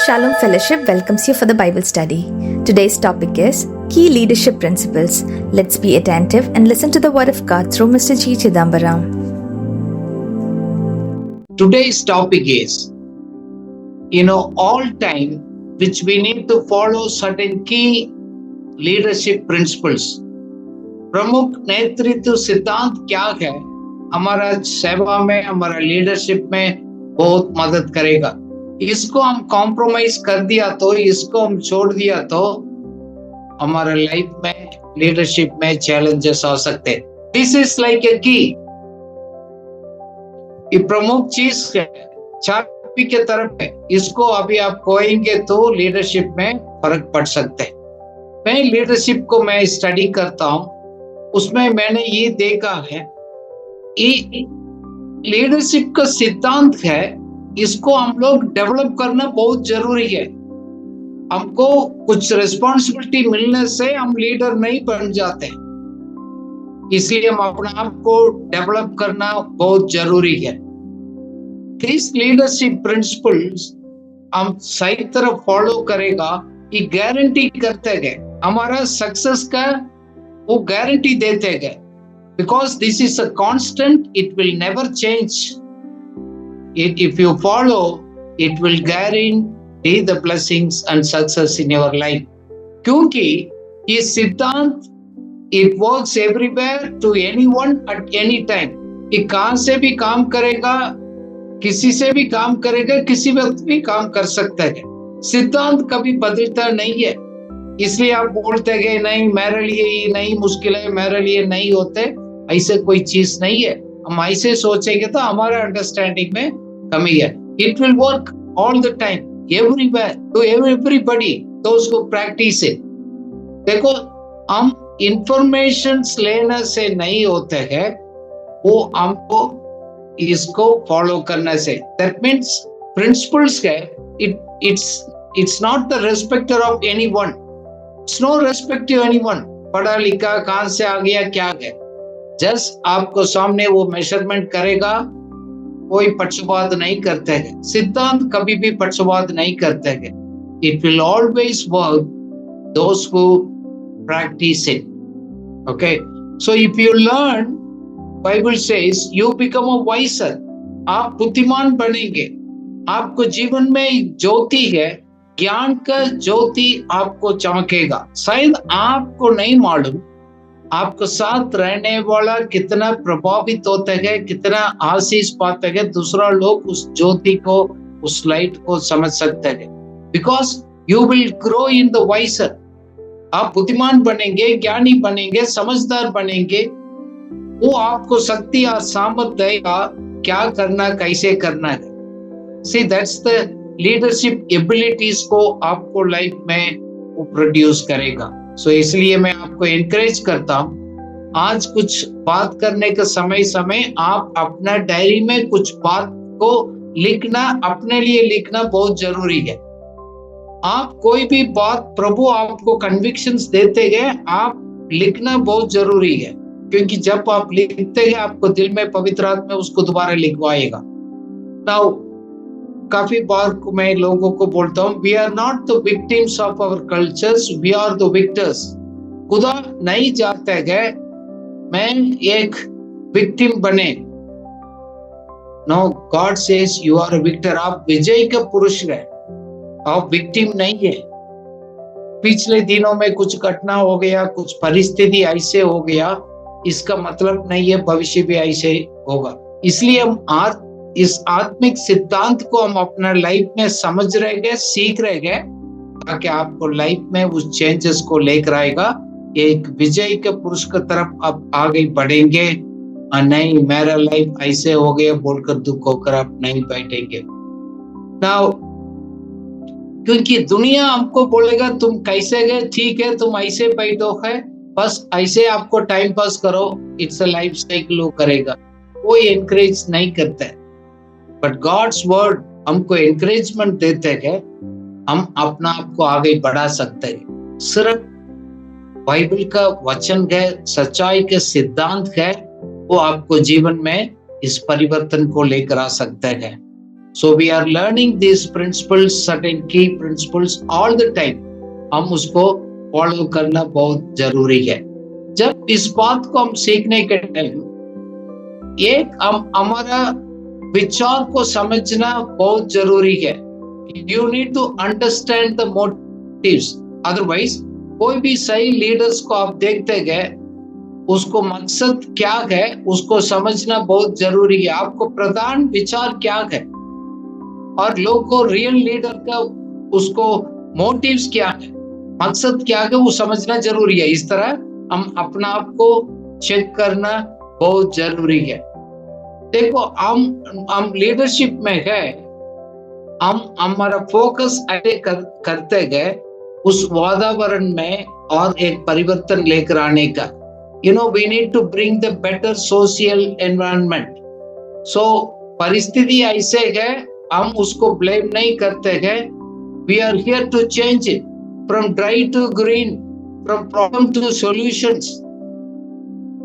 Shalom Fellowship welcomes you for the Bible study. Today's topic is Key Leadership Principles. Let's be attentive and listen to the Word of God through Mr. G. Chidambaram. Today's topic is, all time, which we need to follow certain key leadership principles. प्रमुख नेतृत्व सिद्धांत क्या है, हमारा सेवा में, हमारा leadership में बहुत मदद करेगा। इसको हम कॉम्प्रोमाइज कर दिया तो, इसको हम छोड़ दिया तो हमारा लाइफ में, लीडरशिप में चैलेंजेस हो सकते हैं। दिस इज लाइक ए की, ये प्रमुख चीज है, चाबी के तरफ है। इसको अभी आप खोएंगे तो लीडरशिप में फर्क पड़ सकते हैं। मैं लीडरशिप को मैं स्टडी करता हूं, उसमें मैंने ये देखा है, ये लीडरशिप का सिद्धांत है, इसको हम लोग डेवलप करना बहुत जरूरी है। हमको कुछ रिस्पॉन्सिबिलिटी मिलने से हम लीडर नहीं बन जाते, इसलिए हम अपने आप को डेवलप करना बहुत जरूरी है। दिस लीडरशिप प्रिंसिपल्स हम सही तरह फॉलो करेगा, ये गारंटी करते गए, हमारा सक्सेस का वो गारंटी देते गए। Because this is a constant, it will never change. If you follow, it will guarantee the blessings and success in your life. क्योंकि ये सिद्धांत it works everywhere to anyone at any time. ये कहाँ से भी काम करेगा, किसी से भी काम करेगा, किसी वक्त भी काम कर सकता है। सिद्धांत कभी बदलता नहीं है, इसलिए आप बोलते गए नहीं मेरे लिए ये नहीं मुश्किल है, मेरे लिए नहीं होते, ऐसे कोई चीज नहीं है। हम ऐसे सोचेंगे तो हमारा अंडरस्टैंडिंग में कमी है। It will work all the time, everywhere, to everybody, तो उसको प्रैक्टिस है। देखो, हम इंफॉर्मेशन लेने से नहीं होते हैं, वो हमको इसको फॉलो करने से। दैट मीन्स प्रिंसिपल्स है, it's not the respecter of anyone, it's no respect to anyone. पढ़ा लिखा कहां से आ गया, क्या है, जस्ट आपको सामने वो मेजरमेंट करेगा। कोई पक्षपात नहीं करते हैं, सिद्धांत कभी भी पक्षपात नहीं करते हैं। It will always work those who practise it. Okay, so if you learn, Bible says you become a wiser, आप बुद्धिमान बनेंगे। आपको जीवन में एक ज्योति है, ज्ञान का ज्योति आपको चमकेगा। शायद आपको नहीं मालूम आपको साथ रहने वाला कितना प्रभावित होता है, कितना आशीष पाता है, दूसरा लोग उस ज्योति को, उस लाइट को समझ सकते हैं। Because you will grow in the wiser, आप बुद्धिमान बनेंगे, ज्ञानी बनेंगे, समझदार बनेंगे। वो आपको शक्ति और सामर्थ देगा क्या करना, कैसे करना है। See that's the leadership abilities को आपको लाइफ में वो प्रोड्यूस करेगा। सो इसलिए मैं आपको एनकरेज करता हूं, आज कुछ बात करने के समय आप अपना डायरी में कुछ बात को लिखना, अपने लिए लिखना बहुत जरूरी है। आप कोई भी बात, प्रभु आपको कन्विक्शंस देते गए, आप लिखना बहुत जरूरी है। क्योंकि जब आप लिखते हैं, आपको दिल में पवित्र आत्मा उसको दोबारा लिखवाएगा। नाउ काफी बार मैं लोगों को बोलता हूँ, we are not the victims of our cultures, we are the victors. खुदा नहीं चाहते गए मैं एक विक्टिम बने। No, God says you are a victor, आप विजय का पुरुष है, आप विक्टिम नहीं है। पिछले दिनों में कुछ घटना हो गया, कुछ परिस्थिति ऐसे हो गया, इसका मतलब नहीं है भविष्य भी ऐसे होगा। इसलिए हम इस आत्मिक सिद्धांत को हम अपना लाइफ में समझ रहे गए, सीख रहे गए, ताकि आपको लाइफ में उस चेंजेस को लेकर आएगा। एक विजय के पुरुष की तरफ आप आगे बढ़ेंगे, और नहीं मेरा लाइफ ऐसे हो गया बोलकर दुख होकर आप नहीं बैठेंगे। नाउ, क्योंकि दुनिया हमको बोलेगा तुम कैसे गए, ठीक है तुम ऐसे बैठो है, बस ऐसे आपको टाइम पास करो, इट्स अ लाइफ साइकिल वो करेगा, कोई एनकरेज नहीं करता है। बट गॉड्स वर्ड हमको एनकरेजमेंट देते हैं, हम अपना आप को आगे बढ़ा सकते हैं। सिर्फ बाइबल का वचन है, सच्चाई के सिद्धांत है, वो आपको जीवन में इस परिवर्तन को लेकर आ सकते हैं। So we are learning these principles, certain key principles all the time. हम उसको फॉलो करना बहुत जरूरी है. जब इस बात को हम सीखने के टाइम एक हमारा विचार को समझना बहुत जरूरी है. You need to understand the motives. Otherwise, कोई भी सही लीडर्स को आप देखते गए, उसको मकसद क्या है उसको समझना बहुत जरूरी है. आपको प्रधान विचार क्या है और लोगों को रियल लीडर का उसको मोटिव्स क्या है, मकसद क्या है, वो समझना जरूरी है. इस तरह हम अपना आप को चेक करना बहुत जरूरी है. देखो, हम लीडरशिप में है, हम हमारा फोकस ऐसे करते गए उस वातावरण में और एक परिवर्तन लेकर आने का. We need to bring the better social environment. So परिस्थिति ऐसे है, हम उसको ब्लेम नहीं करते हैं. We are here to change it from dry to green, from problem to solutions.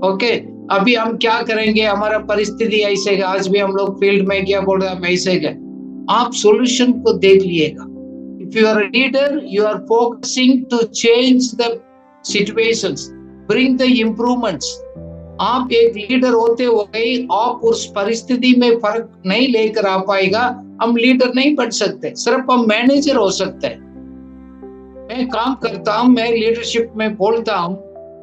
Okay, अभी हम क्या करेंगे, हमारा परिस्थिति ऐसे है, आज भी हम लोग फील्ड में क्या बोल रहे हैं, हम ऐसे है. आप सॉल्यूशन को देख लिएगा. If you are a leader, you are focusing to change the situations, bring the improvements. आप एक लीडर होते हुए आप उस परिस्थिति में फर्क नहीं लेकर आ पाएगा, हम लीडर नहीं बन सकते, सिर्फ हम मैनेजर हो सकते हैं. मैं काम करता हूं, मैं लीडरशिप में बोलता हूं,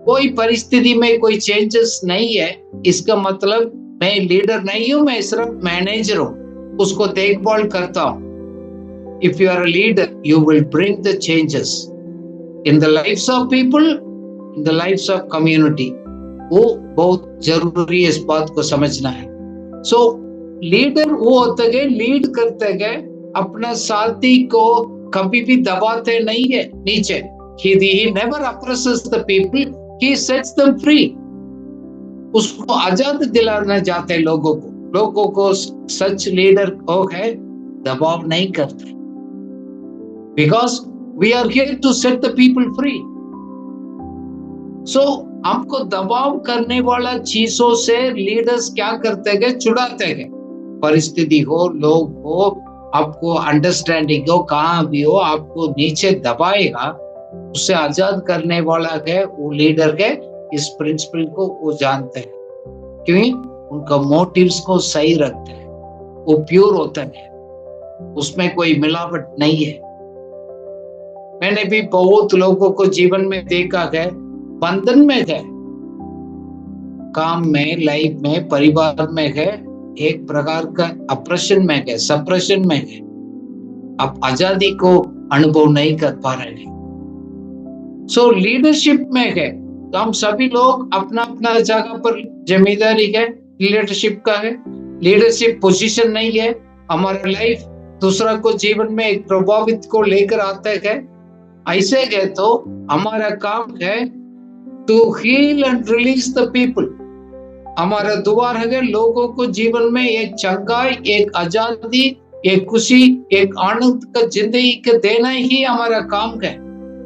कोई परिस्थिति में कोई चेंजेस नहीं है, इसका मतलब मैं लीडर नहीं हूं, मैं सिर्फ मैनेजर हूं, उसको देखभाल करता हूं. If you are a leader, you will bring the changes in the lives of people, in the lives of community. वो बहुत जरूरी है, इस बात को समझना है. So लीडर वो होते गए, लीड करते गए, अपना साथी को कभी भी दबाते नहीं है नीचे. He never oppresses the people, he sets them free. उसको आजाद दिलाना चाहते हैं लोगों को सच लीडर हो है, दबाव नहीं करते. Because we are here to set the people free. So हमको दबाव करने वाला चीजों से लीडर्स क्या करते हैं, छुड़ाते हैं. परिस्थिति हो, लोग हो, आपको अंडरस्टैंडिंग हो, कहाँ भी हो, आपको नीचे दबाएगा, उससे आजाद करने वाला है वो लीडर है. इस प्रिंसिपल को वो जानते हैं, क्यों? उनका मोटिव्स को सही रखते हैं, वो प्योर होता है, उसमें कोई मिलावट नहीं है. मैंने भी बहुत लोगों को जीवन में देखा है, बंधन में है, काम में, लाइफ में, परिवार में है, एक प्रकार का ऑपरेशन में है, सप्रेशन में है. अब आजादी को अनुभव नहीं कर पा रहे हैं. सो लीडरशिप में है, तो हम सभी लोग अपना अपना जगह पर जिम्मेदारी है, लीडरशिप का है. लीडरशिप पोजीशन नहीं है. हमारा लाइफ दूसरा को जीवन में एक प्रभावित को लेकर आता है. ऐसे है तो हमारा काम है to heal and release the people. हमारा द्वार है लोगों को जीवन में एक चंगाई, एक आजादी, एक खुशी, एक आनंद का जिंदगी का देना ही हमारा काम है.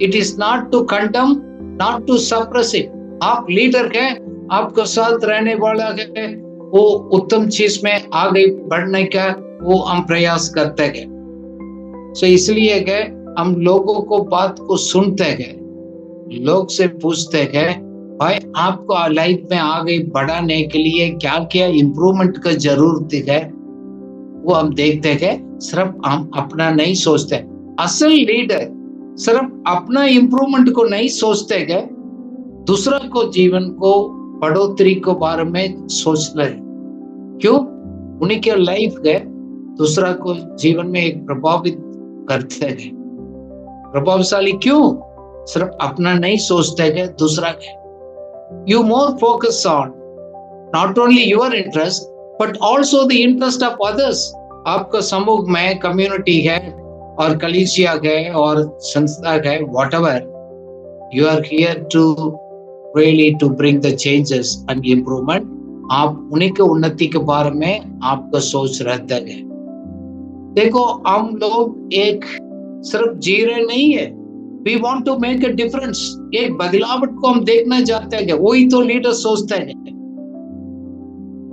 It is not to condemn, not to suppress it. आप लीडर है, आपको साथ रहने वाला है, वो उत्तम चीज में आगे बढ़ने का वो हम प्रयास करते हैं. सो इसलिए है हम लोगों को बात को सुनते हैं, लोग से पूछते हैं, भाई आपको लाइफ में आगे बढ़ाने के लिए क्या क्या इम्प्रूवमेंट का जरूरत है. वो हम देखते हैं, सिर्फ हम अपना नहीं सोचते. असल लीडर सिर्फ अपना इम्प्रूवमेंट को नहीं सोचते हैं, दूसरा को जीवन को बढ़ोतरी को बारे में सोचते हैं. क्यों? उन्हीं के लाइफ है दूसरा को जीवन में एक प्रभावित करते हैं. प्रभावशाली क्यों? सिर्फ अपना नहीं सोचते हैं, दूसरा है. You more focus on not only your interest but also the interest of others. आपका समूह में कम्युनिटी है और कलीसिया है और संस्था है, whatever. You are here to really to bring the changes and improvement. आप उन्हीं के उन्नति के बारे में आपका सोच रहता है. देखो, हम लोग एक सिर्फ जी रहे नहीं है, we want to make a difference. एक बदलावट को हम देखना चाहते हैं, वही तो लीडर सोचते हैं.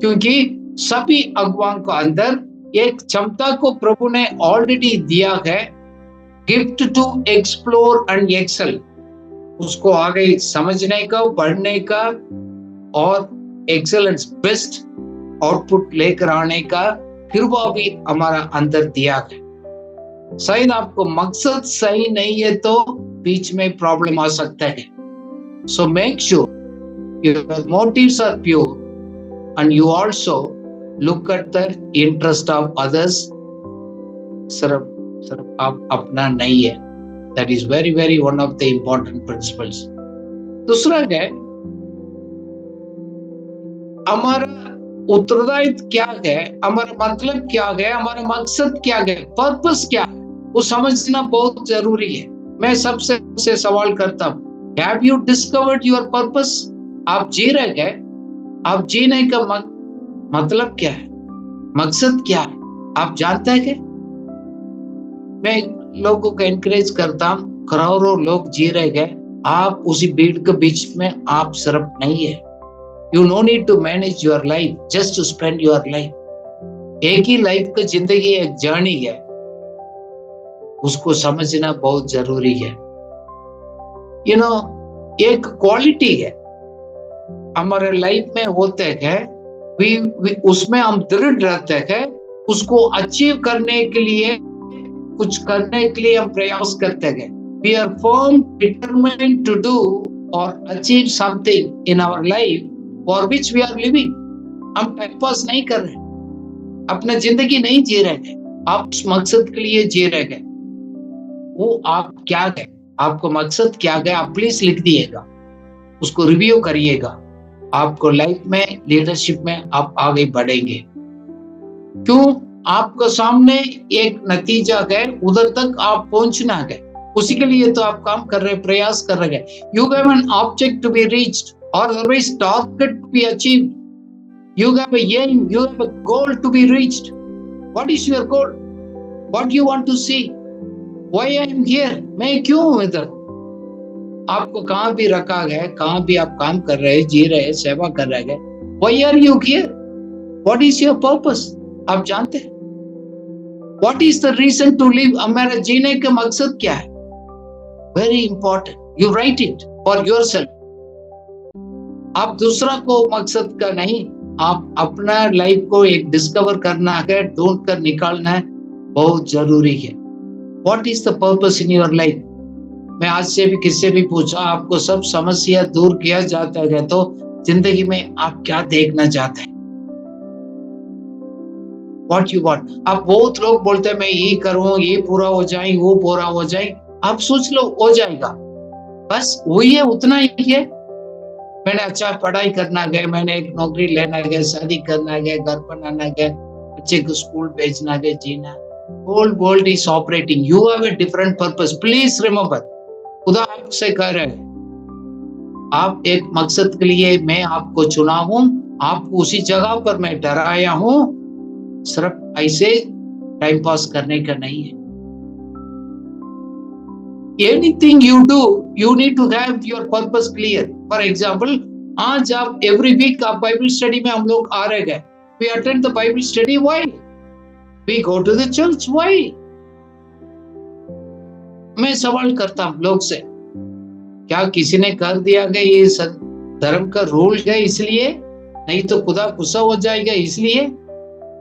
क्योंकि सभी अगुवाओं के अंदर एक क्षमता को प्रभु ने ऑलरेडी दिया है, gift to explore and excel, उसको आगे समझने का, बढ़ने का और एक्सेलेंस बेस्ट आउटपुट लेकर आने का फिर वो भी हमारा अंदर दिया है। शायद आपको मकसद सही नहीं है तो बीच में प्रॉब्लम आ सकता है। So make sure your motives are pure and you also look at the interest of others. सिर्फ आप अपना नहीं है। That is very very one of the important principles. दूसरा है हमारा उत्तरदायित्व क्या है, हमारा मतलब क्या है, हमारा मकसद क्या है, पर्पस क्या है, वो समझना बहुत जरूरी है। मैं सबसे सवाल करता हूँ, have you discovered your purpose? आप जी रहे हैं, आप जीने का मतलब क्या है, मकसद क्या है, आप जानते हैं क्या? मैं लोगों को एनकरेज करता हूँ, करोड़ों लोग जी रहे हैं, आप उसी भीड़ के बीच में आप सिर्फ नहीं है। You no need to manage your life, just to spend your life. एक ही लाइफ की जिंदगी एक जर्नी है, उसको समझना बहुत जरूरी है। You know, एक क्वालिटी है हमारे लाइफ में होते हैं, उसमें हम दृढ़ रहते हैं, उसको अचीव करने के लिए, कुछ करने के लिए हम प्रयास करते हैं। We are firm, determined to do or achieve something in our life for which we are living. हम टाइम पास नहीं कर रहे, अपना जिंदगी नहीं जी रहे हैं, आप उस मकसद के लिए जी रहे हैं। वो आप क्या है, आपको मकसद क्या है, आप प्लीज लिख दिएगा, उसको रिव्यू करिएगा। आपको लाइफ में, लीडरशिप में आप आगे बढ़ेंगे। क्यों? आपके सामने एक नतीजा है, उधर तक आप पहुंचना है, उसी के लिए तो आप काम कर रहे हैं, प्रयास कर रहे हैं। You have an object to be reached or otherwise target to be achieved. You have a aim, you have a goal to be reached. What is your goal? What do you want to see? Why I am here? मैं क्यों हूं इधर? आपको कहां भी रखा गया, कहां भी आप काम कर रहे हैं, जी रहे हैं, सेवा कर रहे हैं, Why are you here? What is your purpose? आप जानते हैं? What is the reason to live? हमारा जीने का मकसद क्या है? Very important. You write it for yourself. आप दूसरा को मकसद का नहीं, आप अपना लाइफ को एक डिस्कवर करना है, ढूंढ कर निकालना है, बहुत जरूरी है। What is the purpose in your life? मैं आज से भी किससे भी पूछा, आपको सब समस्या दूर किया जाता है तो जिंदगी में आप क्या देखना चाहते हैं? What you want? आप बहुत लोग बोलते हैं मैं ये करूं, ये पूरा हो जाए, वो पूरा हो जाए। आप सोच लो, हो जाएगा, बस वही है, उतना ही है। मैंने अच्छा पढ़ाई करना है, मैंने एक नौकरी लेना है, शादी करना है, घर बनाना है, बच्चे को स्कूल भेजना है, जीना। Whole world is operating. You have a different purpose. Please remember. खुदा आपसे कह रहे हैं, आप एक मकसद के लिए मैं आपको चुना हूं, आपको उसी जगह पर मैं डराया हूं, सिर्फ ऐसे टाइम पास करने का नहीं है। Anything you do, you need to have your purpose clear. For example, आज आप every week आप बाइबल स्टडी में हम लोग आ रहे हैं। We attend the Bible study. Why? We go to the church. Why? मैं सवाल करता हूँ लोग से, क्या किसी ने कर दिया कि ये धर्म का रूल है इसलिए, नहीं तो खुदा गुस्सा हो जाएगा इसलिए?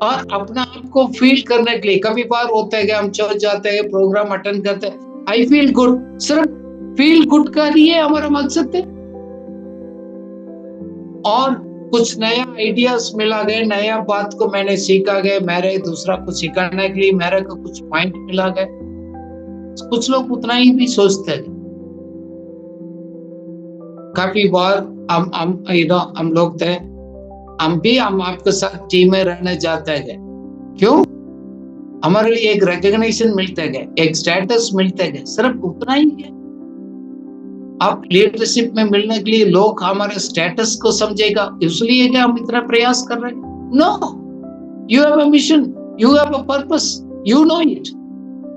और अपना आप को फील करने के लिए कभी बार होता है कि हम चर्च जाते हैं, प्रोग्राम अटेंड करते हैं, आई फील गुड, सिर्फ फील गुड का ही हमारा मकसद है। और कुछ नया आइडियाज मिला गया, नया बात को मैंने सीखा गया, मेरे दूसरा को सिखाने के लिए मेरे को कुछ पॉइंट मिला गया। कुछ लोग उतना ही भी सोचते हैं। काफी बार हम लोग थे, हम आपके साथ टीम में रहने जाते हैं। क्यों? हमारे लिए एक रिकॉग्निशन मिलता है, एक स्टेटस मिलता है, सिर्फ उतना ही है। आप लीडरशिप में मिलने के लिए लोग हमारे स्टेटस को समझेगा, इसलिए क्या हम इतना प्रयास कर रहे हैं? No, you have a mission, you have a purpose, you know it.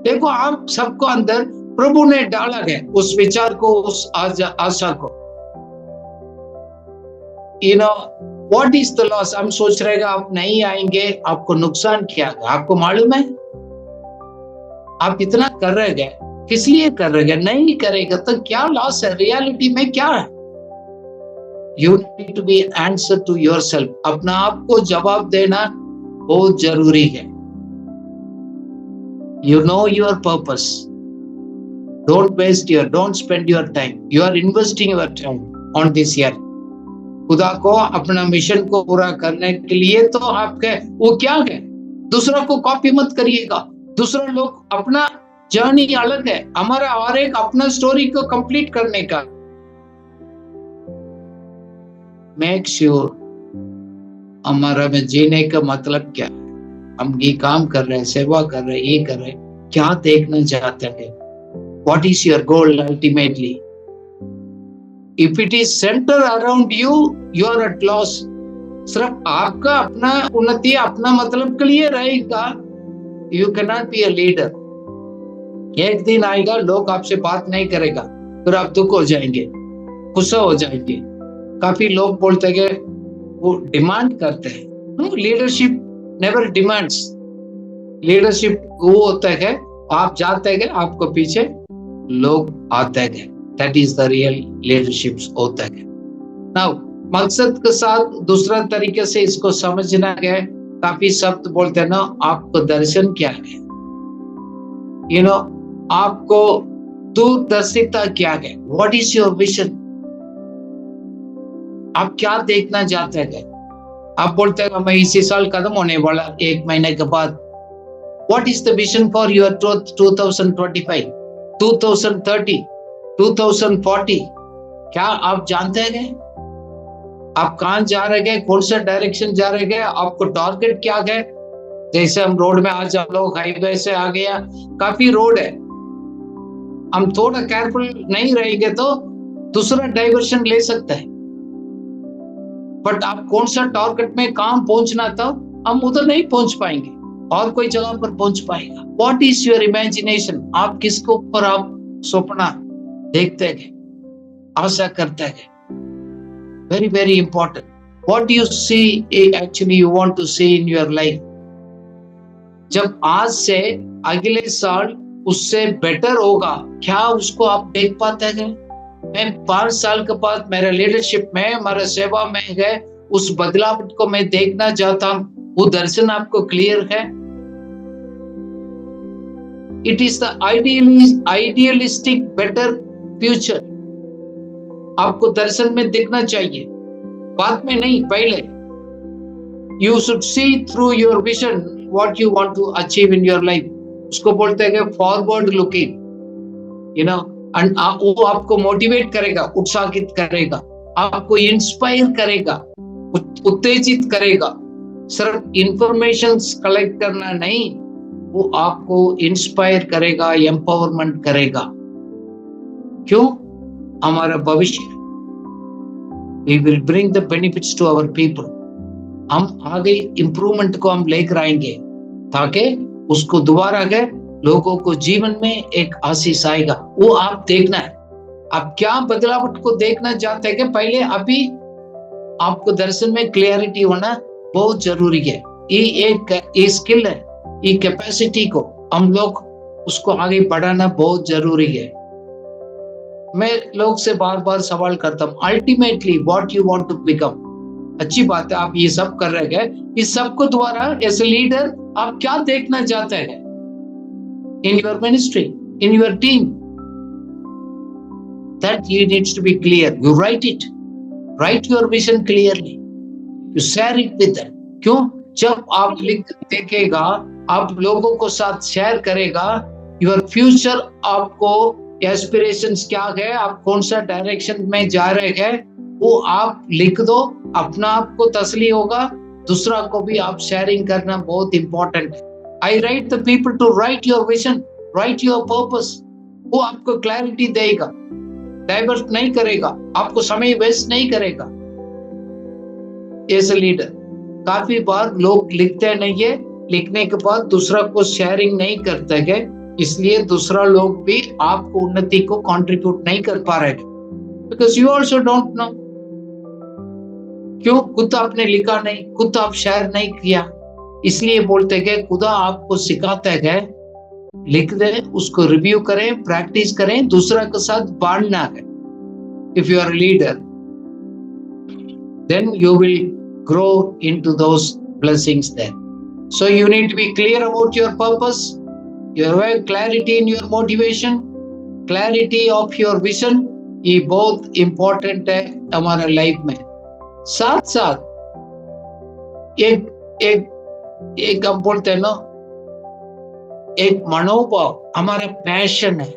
देखो, आप सबको अंदर प्रभु ने डाला है उस विचार को, उस आशा को। What is the loss? हम सोच रहे हैं आप नहीं आएंगे, आपको नुकसान क्या है? आपको मालूम है आप इतना कर रहे गए, किस लिए कर रहे गए? नहीं करेगा तो क्या लॉस है? रियलिटी में क्या है? You need to be answer to yourself. अपना आप को जवाब देना बहुत जरूरी है। You know your purpose. don't spend your time. You are investing your time on this year. खुदा को अपना मिशन को पूरा करने के लिए तो आपके वो क्या है? दूसरा को कॉपी मत करिएगा। दूसरा लोग अपना जर्नी अलग है, हमारा और एक अपना स्टोरी को कंप्लीट करने का। मेक श्योर हमारा में जीने का मतलब क्या है? हम ये काम कर रहे हैं, सेवा कर रहे हैं, ये कर रहे हैं, क्या देखना चाहते हैं? What is your goal ultimately? If it is centered around you, you are at loss. सिर्फ आपका अपना उन्नति, अपना मतलब के लिए रहेगा, you cannot be a leader. एक दिन आएगा लोग आपसे बात नहीं करेगा, फिर आप दुख हो जाएंगे, गुस्सा हो जाएंगे। काफी लोग बोलते हैं वो डिमांड करते हैं। No, leadership never demands. Leadership वो होता है आप जाते हैं, आपको पीछे लोग आते हैं। That is the real leadership होता है। Now मकसद के साथ दूसरा तरीके से इसको समझना है। काफी शब्द बोलते हैं ना, आपको दर्शन क्या है? आपको दूरदर्शिता क्या है? What is your vision? आप क्या देखना चाहते हैं? आप बोलते हैं मैं इसी साल खत्म होने वाला 1 महीने के बाद। What is the vision for your 2025? 2030, 2040? क्या आप जानते हैं आप कहां जा रहे हैं? कौन सा डायरेक्शन जा रहे हैं? आपको टारगेट क्या है? जैसे हम रोड में, आज हम लोग हाईवे से आ गया, काफी रोड है, हम थोड़ा केयरफुल नहीं रहेंगे तो दूसरा डाइवर्शन ले सकते हैं। बट आप कौन सा टारगेट में कहां पहुंचना था, हम उधर नहीं पहुंच पाएंगे और कोई जगह पर पहुंच पाएगा। What is your imagination? आप किसको ऊपर आप सपना देखते हैं, आशा करते हैं? Very, very important. What do you see actually you want to see in your life? जब आज से अगले साल उससे बेटर होगा, क्या उसको आप देख पाते हैं? मैं 5 साल के बाद मेरा लीडरशिप में, हमारा सेवा में है, उस बदलाव को मैं देखना चाहता हूं। वो दर्शन आपको क्लियर है? It is the idealistic better future. आपको दर्शन में देखना चाहिए, बाद में नहीं, पहले। You should see through your vision what you want to achieve in your life. उसको बोलते हैं फॉरवर्ड लुकिंग, वो आपको मोटिवेट करेगा, उत्साहित करेगा, आपको इंस्पायर करेगा, उत्तेजित करेगा। सिर्फ इंफॉर्मेशन कलेक्ट करना नहीं, वो आपको इंस्पायर करेगा, एम्पावरमेंट करेगा। क्यों? हमारा भविष्य, we will bring the benefits to our people. हम आगे इंप्रूवमेंट को हम लेकर आएंगे ताकि उसको दोबारा गए लोगों को जीवन में एक आशीष आएगा। वो आप देखना है, आप क्या बदलाव को देखना चाहते हैं कि पहले अभी आपको दर्शन में क्लियरिटी होना बहुत जरूरी है। ये स्किल है, ये कैपेसिटी को हम लोग उसको आगे बढ़ाना बहुत जरूरी है। मैं लोग से बार बार सवाल करता हूँ, ultimately what you want to become. अच्छी बात है आप ये सब कर रहे हैं, इस सब को द्वारा एज ए लीडर आप क्या देखना चाहते हैं in your ministry, in your team? That you needs to be clear. You write it. Write your vision clearly. You share it with them. क्यों? जब आप लिख देखेगा, आप लोगों को साथ शेयर करेगा, your future आपको एस्पिरेशंस क्या है, आप कौन सा डायरेक्शन में जा रहे हैं, वो आप लिख दो, अपना आप को तसली होगा, दूसरा को भी आप शेयरिंग करना बहुत इंपॉर्टेंट है। I write the people to write your vision, write your purpose. वो आपको क्लैरिटी देगा, डाइवर्ट नहीं करेगा, आपको समय वेस्ट नहीं करेगा। एज ए लीडर काफी बार लोग लिखते नहीं है, लिखने के बाद दूसरा को शेयरिंग नहीं करते है, इसलिए दूसरा लोग भी आपको उन्नति को कंट्रीब्यूट नहीं कर पा रहे, because you also don't know. क्यों? खुद आपने लिखा नहीं, खुद आप शेयर नहीं किया, इसलिए बोलते हैं खुदा आपको सिखाता है, लिख दे, उसको रिव्यू करें, प्रैक्टिस करें, दूसरा के साथ बांटना है. If you are a leader, then you will grow into those blessings there. So you need to be clear about your purpose. You have clarity in your motivation, clarity of your vision. ये बहुत important है हमारे life में. साथ साथ एक हम बोलते हैं ना, एक मनोभाव, हमारा पैशन है,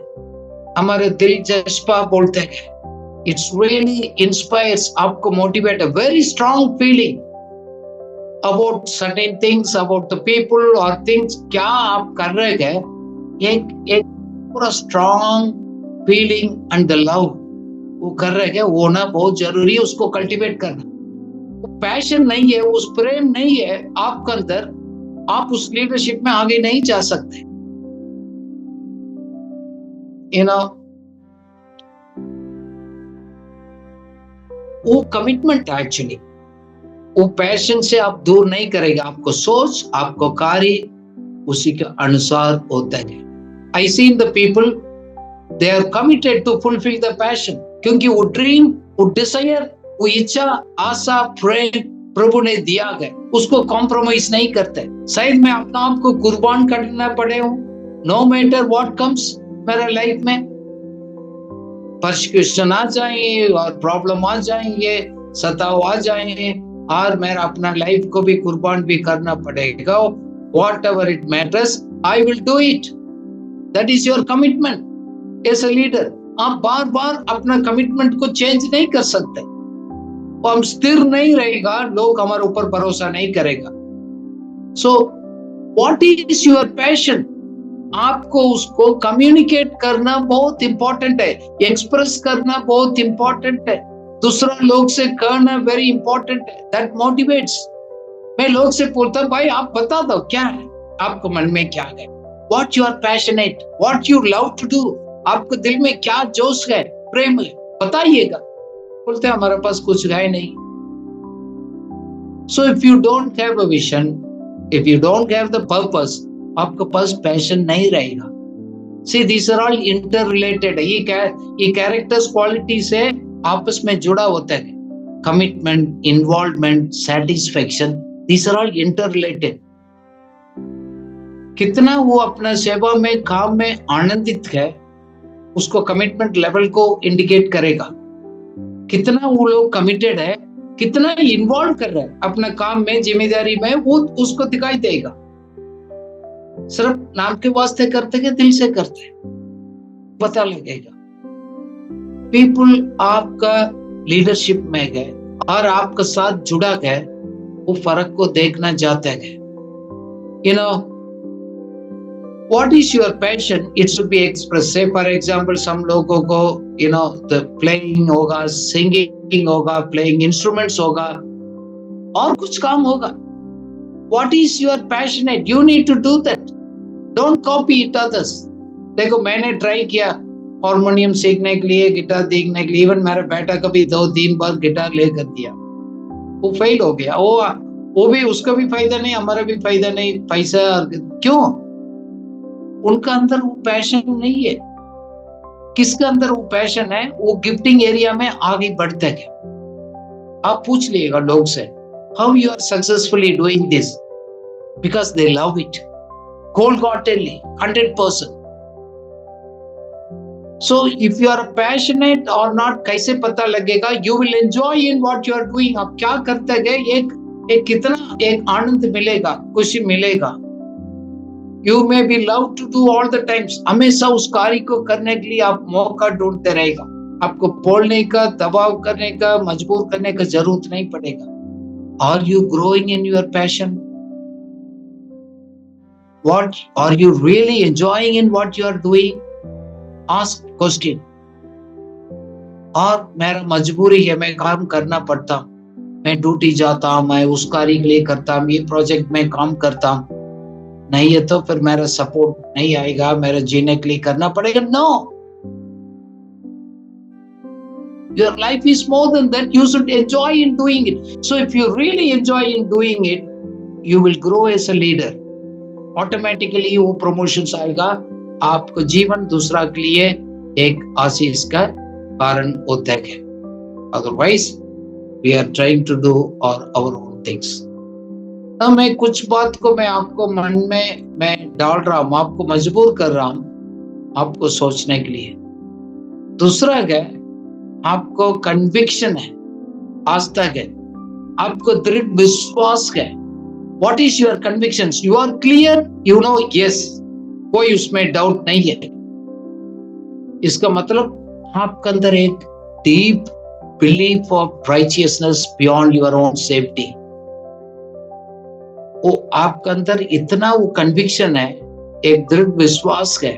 हमारे दिल जज्बा बोलते हैं. It's really inspires, आपको motivate, a very strong feeling about certain things, about the people or things. क्या आप कर रहे हैं, एक पूरा strong feeling and the love वो कर रहे हैं, वो ना बहुत जरूरी है, उसको कल्टीवेट करना. वो पैशन नहीं है, उस प्रेम नहीं है आपके अंदर, आप उस लीडरशिप में आगे नहीं जा सकते. वो कमिटमेंट है एक्चुअली, वो पैशन से आप दूर नहीं करेगा. आपको सोच, आपको कार्य उसी के अनुसार होता है. I see in the people, they are committed to fulfil the passion, क्योंकि वो ड्रीम, वो डिजायर, वो इच्छा, आशा, प्रेम प्रभु ने दिया है, उसको कॉम्प्रोमाइज नहीं करते. शायद मैं अपना आप को कुर्बान करना पड़े हूं, नो मैटर व्हाट कम्स मेरा लाइफ में, परसिक्यूशन आ जाएंगे और प्रॉब्लम आ जाएंगे, सताव आ जाएंगे, और मेरा अपना लाइफ को भी कुर्बान भी करना पड़ेगा. Whatever it matters, I will do it. That is your commitment as a leader. आप बार बार अपना कमिटमेंट को चेंज नहीं कर सकते. हम स्थिर नहीं रहेगा, लोग हमारे ऊपर भरोसा नहीं करेगा. So what is your passion, आपको उसको कम्युनिकेट करना बहुत इंपॉर्टेंट है, एक्सप्रेस करना बहुत इंपॉर्टेंट है, दूसरा लोग से कहना वेरी इंपॉर्टेंट है. That motivates. मैं लोग से पूछता हूं, भाई आप बता दो क्या है आपको मन में, क्या है, what you are passionate, what you love to do, आपको दिल में क्या जोश है, प्रेम है, बताइएगा. बोलते हैं हमारे पास कुछ है नहीं. सो if you don't have a vision, if you don't have the purpose, आपके पास पैशन नहीं रहेगा. See, these are all interrelated. ये कैरेक्टर्स क्वालिटी से आपस में जुड़ा होता है. Commitment, involvement, satisfaction, these are all interrelated. कितना वो अपना सेवा में, काम में आनंदित है, उसको कमिटमेंट लेवल को इंडिकेट करेगा. कितना वो लोग कमिटेड है, कितना इन्वॉल्व कर रहा है अपना काम में, जिम्मेदारी में, वो उसको दिखाई देगा. सिर्फ नाम के वास्ते करते हैं, दिल से करते हैं, पता लगेगा. पीपल आपका लीडरशिप में गए और आपके साथ जुड़ा गए, वो फर्क को देखना चाहते हैं. You know, what is your passion, it should be express. से फॉर एग्जांपल सम लोगों को द प्लेइंग होगा, सिंगिंग होगा, प्लेइंग इंस्ट्रूमेंट्स होगा, और कुछ काम होगा. What is your passionate? You need to do that. Don't copy it others. देखो, मैंने ट्राई किया हारमोनियम सीखने के लिए, गिटार सीखने के लिए. इवन मेरा बेटा कभी 2-3 बार गिटार लेकर दिया, वो फेल हो गया. वो भी, उसका भी फायदा नहीं, हमारा भी फायदा नहीं, पैसा. क्यों? उनका अंदर वो पैशन नहीं है. किसके अंदर वो पैशन है, वो गिफ्टिंग एरिया में आगे बढ़ते हैं. आप पूछ लीजिएगा लोग से, how you are successfully doing this, because they love it wholeheartedly, 100%. So if you are passionate or not, कैसे पता लगेगा? You will enjoy in what you are doing. आप क्या करते हैं, एक कितना एक आनंद मिलेगा, खुशी मिलेगा. You may be loved to do all the times. हमेशा उस कार्य को करने के लिए आप मौका ढूंढते रहेगा. आपको बोलने का, दबाव करने का, मजबूर करने का जरूरत नहीं पड़ेगा. Are you growing in your passion? What are you really enjoying in what you are doing? Ask question. और मेरा मजबूरी है, मैं काम करना पड़ता हूँ, मैं ड्यूटी जाता हूँ, मैं उस कार्य के लिए करता हूँ, ये प्रोजेक्ट में काम करता हूँ, नहीं है तो फिर मेरा सपोर्ट नहीं आएगा, मेरा जीने के लिए करना पड़ेगा. No, Your life is more than that. You should enjoy in doing it. So if you really enjoy in doing it, you will grow as a leader. Automatically वो promotions आएगा, आपको जीवन दूसरा के लिए एक आशीष का कारण होता है. Otherwise, we are trying to do our own things. अब मैं कुछ बात को मैं आपको मन में मैं डाल रहा हूँ, आपको मजबूर कर रहा हूँ, आपको सोचने के लिए. दूसरा है, आपको कन्विक्शन है, आस्था है, आपको दृढ़ विश्वास है. What is your convictions? You are clear, you know, yes. कोई उसमें डाउट नहीं है. इसका मतलब आपके अंदर एक deep belief of righteousness beyond your own safety. वो आपके अंदर इतना वो कन्विक्शन है, एक दृढ़ विश्वास है,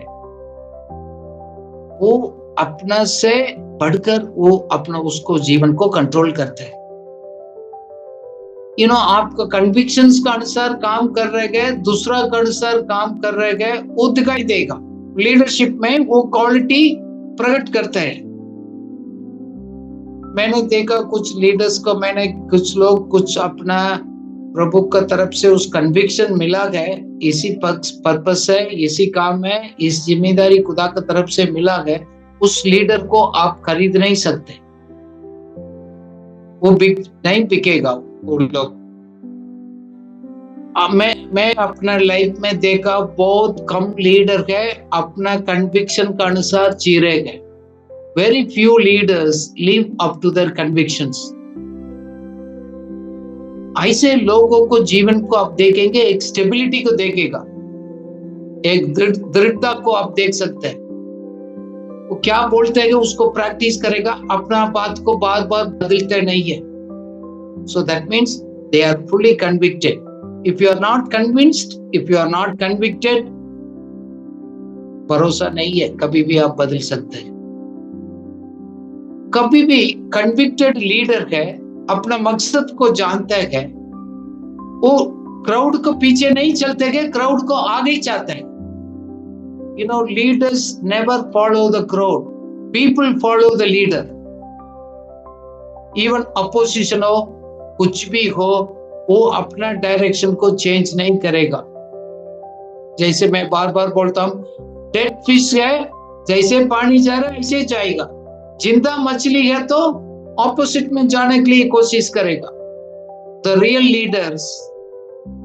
वो अपना से बढ़कर वो अपना उसको जीवन को कंट्रोल करता है. आपका कन्विक्शंस के अनुसार काम कर रहे गए, दूसरा के अनुसार काम कर रहे गए, वो दिखाई देगा. लीडरशिप में वो क्वालिटी प्रकट करता है. मैंने देखा कुछ लीडर्स को, मैंने कुछ लोग कुछ अपना प्रभु की तरफ से उस कन्विक्शन मिला गया, इसी पर्पस है, इसी काम है, इस जिम्मेदारी खुदा की तरफ से मिला गया, उस लीडर को आप खरीद नहीं सकते. वो नहीं बिकेगा वो लोग. मैं अपना लाइफ में देखा बहुत कम लीडर है अपना कन्विक्शन के अनुसार जी रहे गए. Very few leaders live up to their convictions. ऐसे लोगों को जीवन को आप देखेंगे, एक स्टेबिलिटी को देखेगा, एक दृढ़ता को आप देख सकते हैं. वो क्या बोलते हैं उसको प्रैक्टिस करेगा, अपना बात को बार बार बदलते नहीं है. So that means they are fully convicted. If you are not convinced, if you are not convicted, भरोसा नहीं है, कभी भी आप बदल सकते हैं. कभी भी convicted लीडर है, अपना मकसद को जानता है, वो क्राउड को पीछे नहीं चलते हैं, क्राउड को आगे चाहते हैं. Leaders never follow the crowd. People follow the leader. Even opposition हो, कुछ भी हो, वो अपना डायरेक्शन को चेंज नहीं करेगा. जैसे मैं बार बार बोलता हूँ, डेड फिश है, जैसे पानी जा रहा है ऐसे जाएगा. जिंदा मछली है तो ऑपोजिट में जाने के लिए कोशिश करेगा. The real leaders,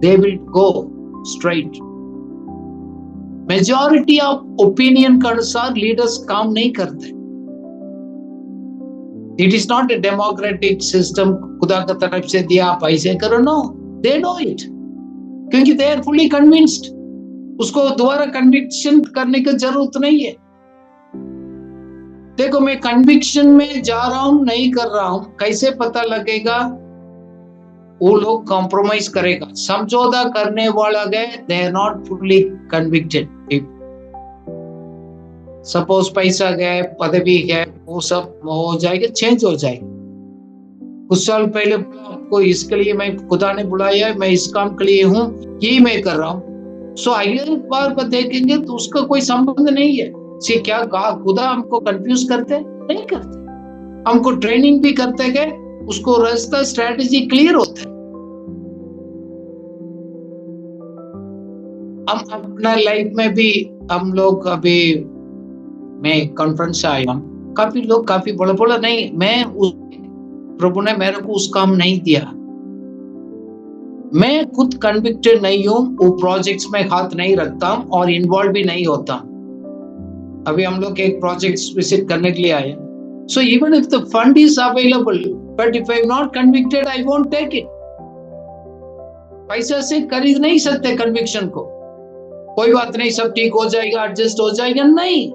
they will go straight. Majority of opinion के अनुसार लीडर्स काम नहीं करते. It is not a democratic system, खुदा की तरफ से दिया आप ऐसे करो. नो, दे नो इट, क्योंकि दे आर फुली कन्विंस्ड. उसको दोबारा कन्विक्शन करने की जरूरत नहीं है. देखो, मैं कन्विक्शन में जा रहा हूं, नहीं कर रहा हूं, कैसे पता लगेगा? वो लोग कॉम्प्रोमाइज करेगा, समझौता करने वाला गए, they are not fully convicted. Suppose पैसा गए, पदवी गए, वो सब हो जाएगा, चेंज हो जाएगा. कुछ साल पहले आपको इसके लिए मैं खुदा ने बुलाया, मैं इस काम के लिए हूँ, यही मैं कर रहा हूँ. सो अगले बार पर देखेंगे तो उसका कोई संबंध नहीं है. क्या खुदा हमको कंफ्यूज करते नहीं करते, हमको ट्रेनिंग भी करते गए, उसको रास्ता स्ट्रेटेजी क्लियर होता है. हम अपना लाइफ में भी हम लोग, अभी मैं कॉन्फ्रेंस से आया हूँ, काफी लोग काफी बोला नहीं, मैं प्रभु ने मेरे को उस काम नहीं दिया. मैं खुद कन्विक्टेड नहीं हूँ, वो प्रोजेक्ट्स में हाथ नहीं रखता हूँ और इन्वॉल्व भी नहीं होता. अभी हम लोग एक प्रोजेक्ट विजिट करने के लिए आए. So even if the fund is available, but if I am not convicted, I won't take it. पैसा से खरीद नहीं सकते कन्विक्शन को. कोई बात नहीं, सब ठीक हो जाएगा, एडजस्ट हो जाएगा, नहीं.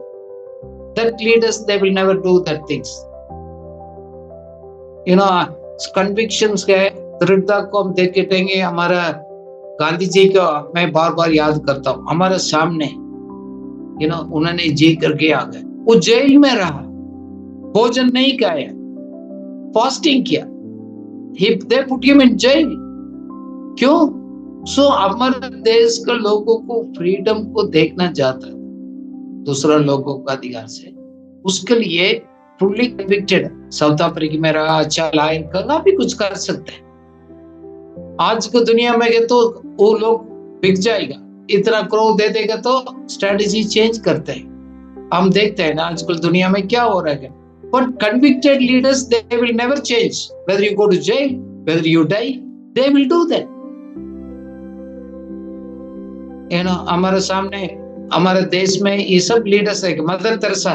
That leaders, they will never do that things. Convictions के दृढ़ता को हम देखेंगे. हमारा गांधी जी का मैं बार बार याद करता हूँ. हमारे सामने उन्होंने जी करके आ गए. वो जेल में रहा, भोजन नहीं खाया, फास्टिंग किया. They put him in jail. क्यों? हमारे देश के लोगों को फ्रीडम को देखना चाहता है, दूसरा लोगों का अधिकार से. उसके लिए फुल्ली कन्विक्टेड, साउथ अफ्रीका में रहा, अच्छा लायक कहाँ भी कुछ कर सकते हैं। आज की दुनिया में के तो वो लोग बिक जाएगा, इतना क्रोध दे देगा तो स्ट्रेटेजी चेंज करते हैं। हम देखते हैं ना आजकल दुनिया में क्या हो रहा है। But convicted leaders, they will never change. Whether you go to jail, whether you die, they will do that. हमारे सामने हमारे देश में ये सब लीडर्स है। Mother Teresa,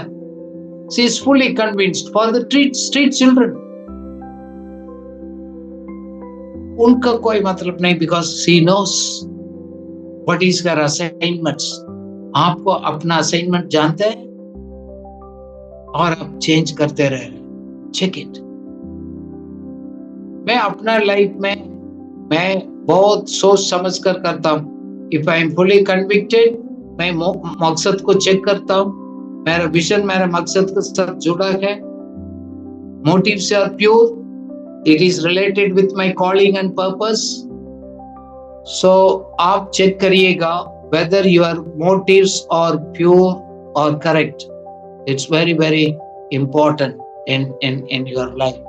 she is fully convinced for the street children. उनका कोई मतलब नहीं, because she knows what is her assignments. आपको अपना असाइनमेंट जानते हैं और आप चेंज करते रहे। Check it. मैं अपना लाइफ में मैं बहुत सोच समझ कर करता हूँ। If I am fully convicted, मैं मकसद को चेक करता हूँ, मेरा विजन मेरा मकसद के साथ जुड़ा है, motives are pure, it is related with my calling and purpose. So आप चेक करिएगा whether your motives are pure और correct. It's very, very important in your life.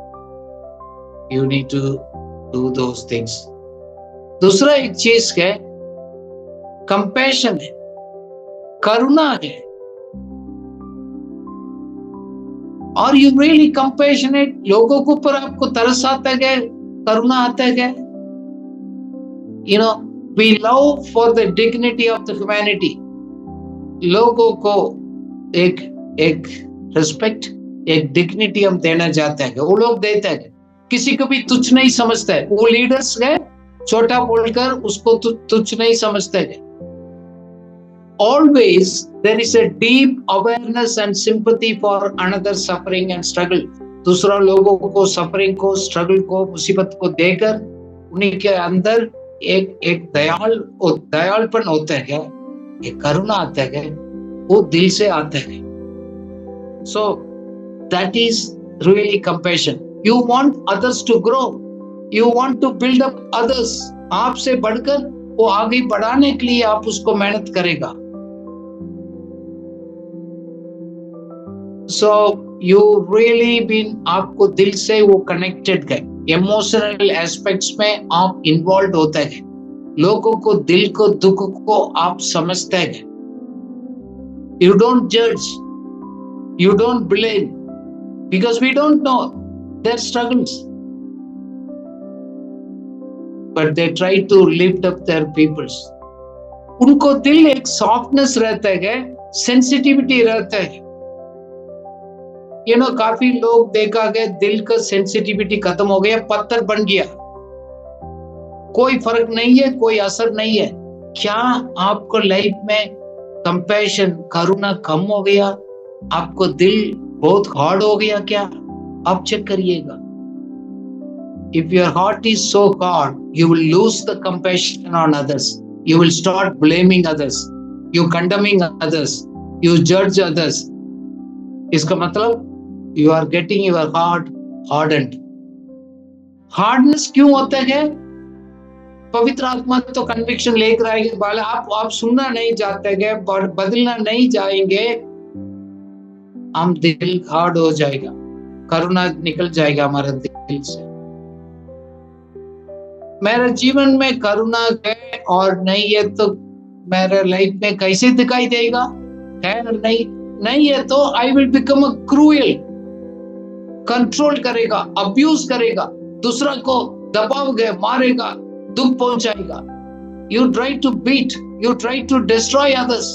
You need to do those things. दूसरा एक चीज है, compassion है, करुणा है। Are you really compassionate? लोगों के ऊपर आपको तरस आता है, करुणा आता है? We love for the dignity of the humanity. लोगों को एक रिस्पेक्ट, एक डिग्निटी हम देना चाहते हैं, वो लोग देते हैं। किसी को भी तुच्छ नहीं समझते है। वो लीडर्स है, छोटा बोलकर उसको तुच्छ नहीं समझते है। Always there is a deep awareness and sympathy for another suffering and struggle. दूसरा लोगों को सफरिंग को, स्ट्रगल को, मुसीबत को देकर उन्हीं के अंदर एक दयालपन होता है, एक करुणा आता है, वो दिल से आता है। So that is really compassion. You want others to grow. You want to build up others. आपसे बढ़कर वो आगे बढ़ाने के लिए आप उसको मेहनत करेगा। So you really been, आपको दिल से वो कनेक्टेड है, इमोशनल एस्पेक्ट्स में आप इन्वॉल्व होते हैं, लोगों को दिल को दुख को आप समझते हैं। You don't judge. You don't blame, because we don't know their struggles, but they try to lift up their peoples. उनको दिल एक सॉफ्टनेस रहता है, सेंसिटिविटी रहता है। काफी लोग देखा गया दिल का सेंसिटिविटी खत्म हो गया, पत्थर बन गया, कोई फर्क नहीं है, कोई असर नहीं है। क्या आपको लाइफ में कंपैशन, करुणा कम हो गया? आपको दिल बहुत हार्ड हो गया क्या? आप चेक करिएगा। If your heart is so hard, you will lose the compassion on others. You will start blaming others. You condemning others. You judge others. इसका मतलब you are getting your heart hardened. Hardness क्यों होता है? पवित्र आत्मा तो conviction लेकर आएंगे, आप सुनना नहीं चाहते हैं, बदलना नहीं चाहेंगे, हम दिल हार्ड हो जाएगा, करुणा निकल जाएगा हमारे दिल से। मेरे जीवन में करुणा है और नहीं है तो मेरे लाइफ में कैसे दिखाई देगा? है नहीं है तो I will become a cruel, control करेगा, अब्यूज करेगा, दूसरा को दबाओगे, मारेगा, दुख पहुंचाएगा। You try to beat, you try to destroy others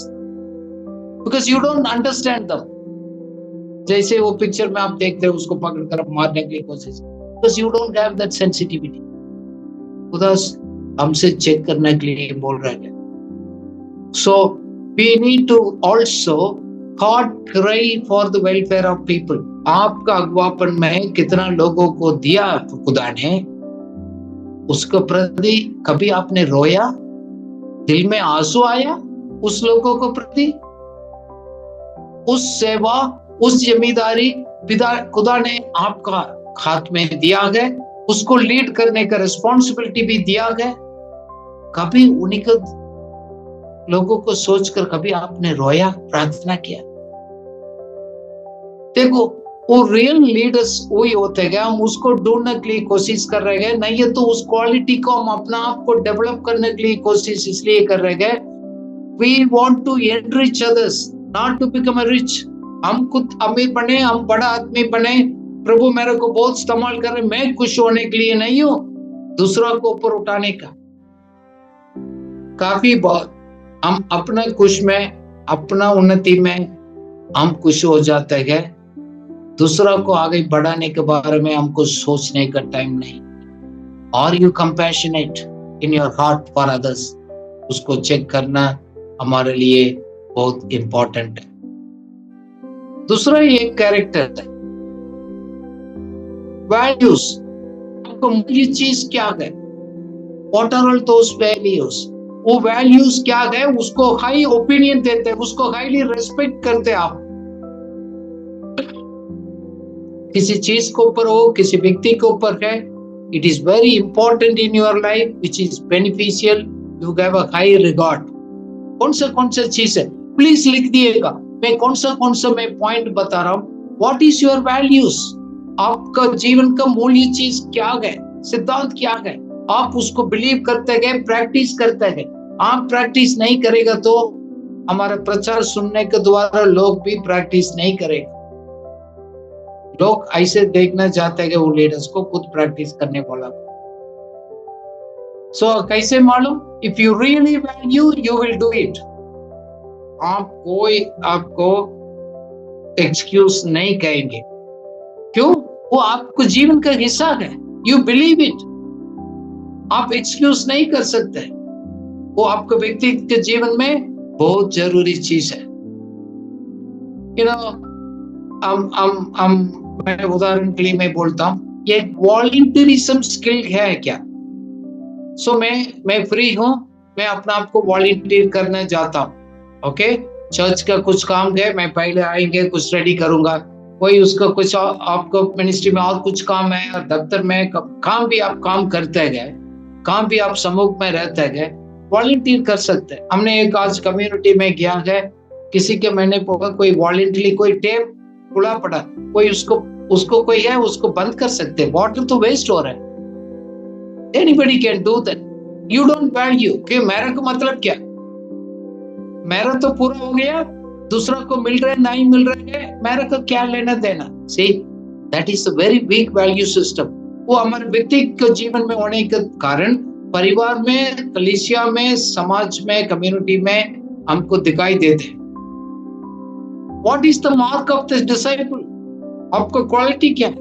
because you don't understand them. जैसे वो पिक्चर में आप देखते हैं, उसको पकड़कर मारने की कोशिश, because you don't have that sensitivity. खुदा हमसे चेक करने के लिए बोल रहे हैं। So we need to also hard cry for the welfare of people. आपका अगुवापन में कितना लोगों को दिया खुदा ने, उसके प्रति कभी आपने रोया? दिल में आंसू आया उस लोगों को प्रति? उस सेवा, उस जिम्मेदारी पिता खुदा ने आपका हाथ में दिया गया, उसको लीड करने का रिस्पॉन्सिबिलिटी भी दिया गया। कभी उन्हीं को लोगों को सोचकर कभी आपने रोया, प्रार्थना किया? देखो वो रियल लीडर्स वही होते गए, हम उसको ढूंढने के लिए कोशिश कर रहे हैं, नहीं है तो उस क्वालिटी को हम अपना आप को डेवलप करने के लिए कोशिश इसलिए कर रहे हैं, we want to enrich others, not to become a rich. हम खुद अमीर बने, हम बड़ा आदमी बने, प्रभु मेरे को बहुत इस्तेमाल कर रहे, मैं खुश होने के लिए नहीं हूं, दूसरों को ऊपर उठाने का। काफी बहुत हम अपना खुश में, अपना उन्नति में हम खुश हो जाते हैं, दूसरों को आगे बढ़ाने के बारे में हमको सोचने का टाइम नहीं। Are you compassionate in your heart for others? उसको चेक करना हमारे लिए बहुत इंपॉर्टेंट है। दूसरा एक कैरेक्टर है, वैल्यूज। आपको मूल्य चीज क्या है? What are all those values? वो वैल्यूज क्या है? उसको हाई ओपिनियन देते हैं, उसको हाईली रेस्पेक्ट करते हैं आप। किसी चीज के ऊपर हो, किसी व्यक्ति के ऊपर है, it is very important in your life, which is beneficial, you have a high regard. कौन सा चीज है? प्लीज लिख दिएगा, मैं कौन सा मैं पॉइंट बता रहा हूँ। What is your values? आपका जीवन का मूल्य चीज क्या है, सिद्धांत क्या है? आप उसको बिलीव करते गए, प्रैक्टिस करते गए। आप प्रैक्टिस नहीं करेगा तो हमारा प्रचार सुनने के द्वारा लोग भी प्रैक्टिस नहीं करेंगे। लोग ऐसे देखना चाहते हैं कि वो लीडर्स को खुद प्रैक्टिस करने वाला। सो कैसे मालूम? If you really value you will do it. आप कोई आपको एक्सक्यूज नहीं कहेंगे, क्यों? वो आपको जीवन का हिस्सा है, यू बिलीव इट। आप एक्सक्यूज नहीं कर सकते, वो आपके व्यक्ति के जीवन में बहुत जरूरी चीज है। यू नो, मैं उदाहरण के लिए मैं बोलता हूँ, ये वॉलंटियरिज्म स्किल है क्या? सो मैं फ्री हूँ, मैं अपना आपको वॉलंटियर करना चाहता हूँ। ओके, चर्च का कुछ काम है, मैं पहले आएंगे कुछ रेडी करूंगा, कोई उसका कुछ आपको मिनिस्ट्री में और कुछ काम है, और दफ्तर में काम भी आप काम करते गए, काम भी आप समूह में रहते गए, वॉलंटियर कर सकते हैं। हमने एक आज कम्युनिटी में गया है, किसी के मैंने बोला कोई वॉलंटियरली कोई टेप खुला पड़ा, कोई उसको कोई है उसको बंद कर सकते हैं, वाटर तो वेस्ट हो रहा है। Anybody can do that. You don't value कि मेरा का मतलब क्या, मेरा तो पूरा हो गया, दूसरा को मिल रहा है नहीं मिल रहा है, मेरा को क्या लेना देना। See, that is a very weak value system. वो हमारे व्यक्ति के जीवन में होने के कारण परिवार में, कलीसिया में, समाज में, कम्युनिटी में हमको दिखाई देते हैं। What is the mark of the disciple? आपको क्वालिटी क्या है?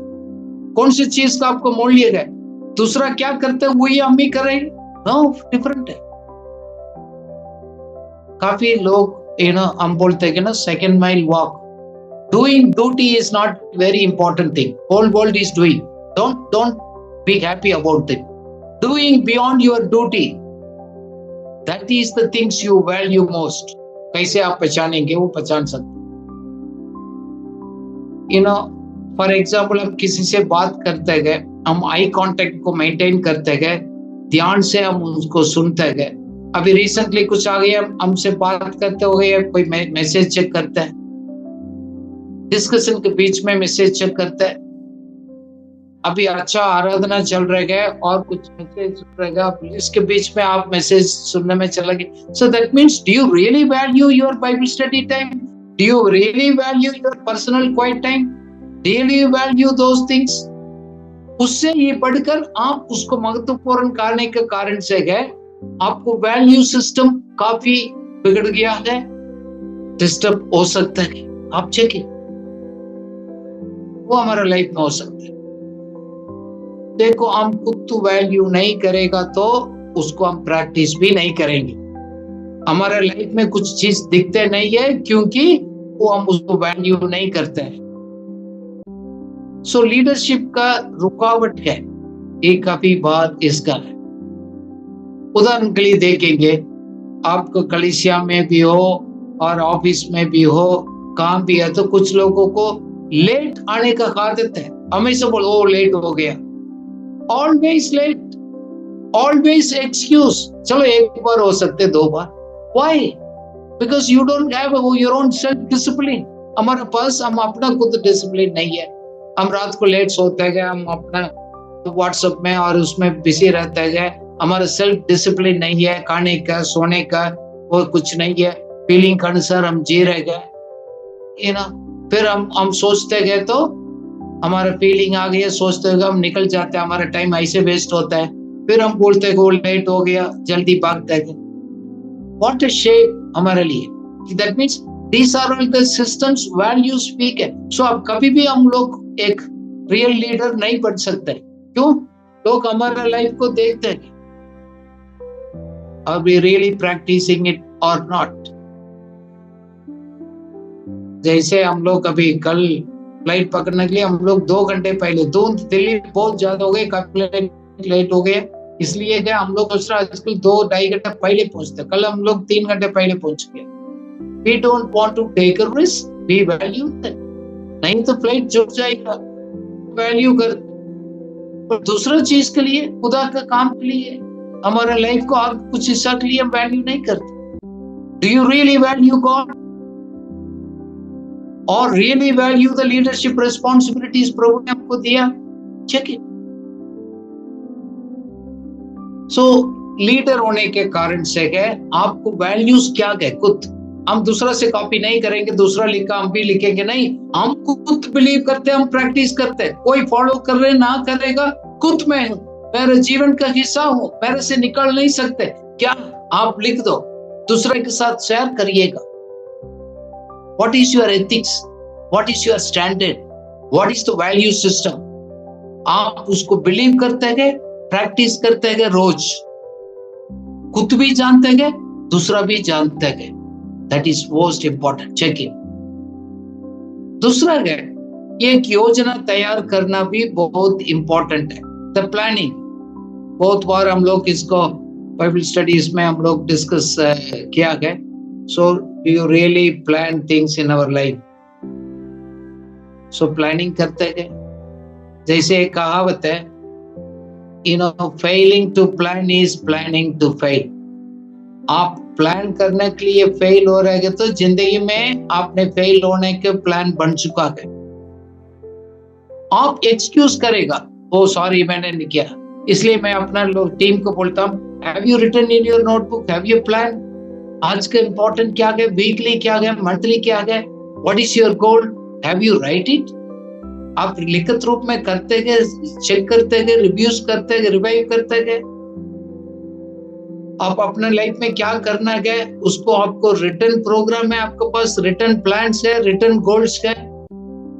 कौन सी चीज का आपको मूल्य है? दूसरा क्या करते हैं वही हम भी करेंगे? नो, डिफरेंट है। काफी लोग हम बोलते हैं कि ना second mile walk, doing duty is not very important thing, whole world is doing, don't be happy about it. Doing beyond your duty, that is the things you value most. कैसे आप पहचानेंगे? वो पहचान सकते। फॉर एग्जाम्पल, हम किसी से बात करते गए, हम आई कांटेक्ट को मेंटेन करते गए, ध्यान से हम उसको सुनते गए। अभी रिसेंटली कुछ आ गया, हमसे बात करते हो गए, कोई मैसेज चेक करता है, डिस्कशन के बीच में मैसेज चेक करता है। अभी अच्छा आराधना चल रहा है और कुछ मैसेज सुन रहा है, इसके बीच में आप मैसेज सुनने में चला गए। So that means, do you really value your Bible study time? Do you really value your personal quiet time? Really value those things? उससे ये बढ़कर आप उसको महत्वपूर्ण करने के कारण से है, आपको वैल्यू सिस्टम काफी बिगड़ गया है, डिस्टर्ब हो सकता है। आप चेकिए, वो हमारा लाइफ में हो सकता है। देखो, हम खुद तो वैल्यू नहीं करेगा तो उसको हम प्रैक्टिस भी नहीं करेंगे। हमारे लाइफ में कुछ चीज दिखते नहीं है क्योंकि वो हम उसको वैल्यू नहीं करते हैं। सो लीडरशिप का रुकावट है, ये काफी बात इसका है। उदाहरण के लिए देखेंगे, आपको कलीसिया में भी हो और ऑफिस में भी हो, काम भी है, तो कुछ लोगों को लेट आने का आदत है। हमेशा बोलो ओ लेट हो गया, ऑलवेज लेट, ऑलवेज एक्सक्यूज। चलो एक बार हो सकते, दो बार, why? Because you don't have your own self discipline. हमारे पास हम अपना खुद डिसिप्लिन नहीं है, हम रात को लेट सोते गए, हम अपना व्हाट्सएप में और उसमें बिजी रहते गए, हमारा सेल्फ डिसिप्लिन नहीं है, खाने का सोने का वो कुछ नहीं है, फीलिंग के अनुसार हम जी रह गए, फिर हम सोचते गए तो हमारा फीलिंग आ गई, सोचते हुए हम निकल जाते हैं, हमारा टाइम ऐसे वेस्ट होता है, फिर हम बोलते गो लेट हो गया, जल्दी भागते गए। व्हाट अ शेम हमारे लिए। That means these are all the systems where you speak है। सो अब कभी भी हम लोग एक रियल लीडर नहीं बन सकते। क्यों? लोग हमारा लाइफ को देखते हैं, are we really practicing it or not? जैसे हम लोग अभी कल फ्लाइट पकड़ने के लिए हम लोग 2 घंटे पहले, दिल्ली बहुत ज्यादा हो गए, काफी लेट हो गए, इसलिए क्या हम लोग दूसरा आजकल 2-2.5 घंटे पहले पहुंचते, कल हम लोग 3 घंटे पहले पहुंच गए। We don't want to take a risk, we value that, नहीं तो फ्लाइट जुट जाएगा, वैल्यू कर। दूसरा चीज के लिए, खुदा का काम के लिए, हमारा लाइफ को आप कुछ हिस्सा के लिए हम वैल्यू नहीं करते। Do you really value God? Or really value the leadership responsibilities प्रभु ने आपको दिया? Check it. So लीडर होने के कारण से है आपको वैल्यूज क्या है, खुद हम दूसरा से कॉपी नहीं करेंगे, दूसरा लिखा हम भी लिखेंगे नहीं, हम खुद बिलीव करते हैं, हम प्रैक्टिस करते हैं। कोई फॉलो कर रहे ना करेगा, खुद मैं हूं, मेरे जीवन का हिस्सा हूं, मेरे से निकल नहीं सकते। क्या आप लिख दो, दूसरे के साथ शेयर करिएगा। What is your ethics, what is your standard, what is the value system, आप उसको बिलीव करते गए, प्रैक्टिस करते गए, रोज खुद भी जानते गए, दूसरा भी जानते गए। That is most important. Check it. दूसरा है, एक योजना तैयार करना भी बहुत इंपॉर्टेंट है। The planning, बहुत बार हम लोग इसको बाइबल स्टडीज में हम लोग डिस्कस किया गया। So do you really plan things in our life? So planning करते हैं, जैसे एक कहावत है, failing to plan is planning to fail. आप प्लान करने के लिए फेल हो रहे हैं तो जिंदगी में आपने फेल होने के प्लान बन चुका है। आप एक्सक्यूज करेगा, ओ सॉरी मैंने नहीं किया, इसलिए मैं अपना टीम को बोलता हूँ, have you written in your notebook, have you plan, आज का इंपॉर्टेंट क्या है, वीकली क्या है, मंथली क्या है, what is your goal, have you right it. आप लिखित रूप में करते गए, चेक करते गए, रिव्यूज करते गए, रिवाइव करते गए, आप अपने लाइफ में क्या करना है उसको आपको रिटर्न प्रोग्राम है, आपके पास रिटर्न प्लान्स है, रिटर्न गोल्स है,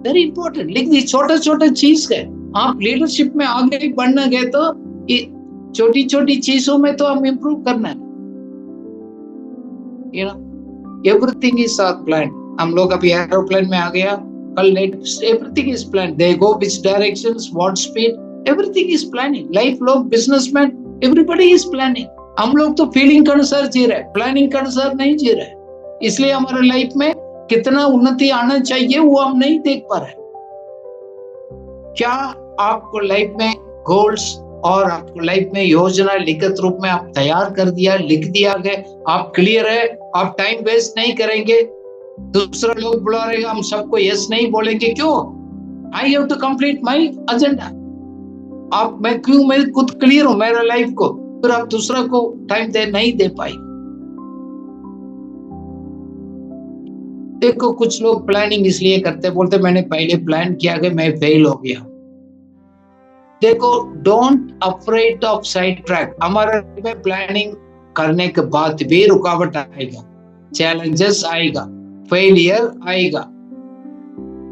वेरी इंपॉर्टेंट। लिख दी, छोटा छोटा चीज है। आप लीडरशिप में आगे बढ़ना गए तो छोटी छोटी चीजों में तो हम इम्प्रूव करना है। Everything is our plan. हम लोग अभी एरोप्लेन में आ गया, कल late, everything is plan, they go which directions, what speed, everything is planning. Life लोग, बिजनेसमैन, एवरीबॉडी इज प्लानिंग। हम लोग तो फीलिंग के अनुसार जी रहे, प्लानिंग के अनुसार नहीं जी रहे, इसलिए हमारे लाइफ में कितना उन्नति आना चाहिए वो हम नहीं देख पा रहे। क्या आपको लाइफ में गोल्स और आपको लाइफ में योजना लिखित रूप में आप तैयार कर दिया, लिख दिया गया, आप क्लियर है, आप टाइम वेस्ट नहीं करेंगे। दूसरा लोग बुला रहे, हम सबको यस नहीं बोलेंगे, क्यों? I have to complete my agenda. मैं खुद क्लियर हूं मेरा लाइफ को, फिर आप दूसरा को टाइम नहीं दे पाए। देखो कुछ लोग प्लानिंग इसलिए करते, बोलते मैंने पहले प्लान किया कि मैं फेल हो गया। देखो, don't afraid of side track. हमारे में प्लानिंग करने के बाद भी रुकावट आएगा, चैलेंजेस आएगा, फेलियर आएगा।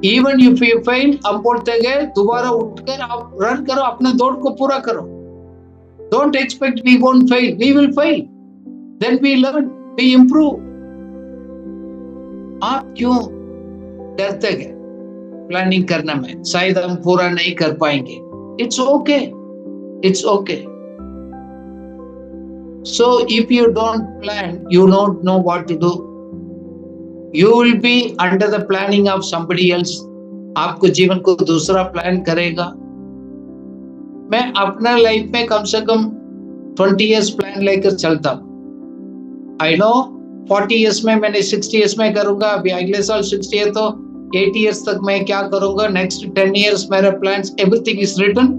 इवन इफ यू फेल, हम बोलते गए दोबारा उठकर आप रन करो, अपने दौड़ को पूरा करो। Don't expect we won't fail. We will fail. Then we learn, we improve. आप क्यों डरते गए प्लानिंग करने में? शायद हम पूरा नहीं कर पाएंगे। It's okay. It's okay. So if you don't plan, you don't know what to do. You will be under the planning of somebody else. आपको जीवन को दूसरा प्लान करेगा। मैं अपना लाइफ में कम से कम 20 इयर्स प्लान लेकर चलता हूँ। आई नो 40 इयर्स में मैंने 60 इयर्स में करूंगा, अभी अगले साल 60 है तो 8 years तक मैं क्या करूंगा, next 10 years मेरा plans, everything is written,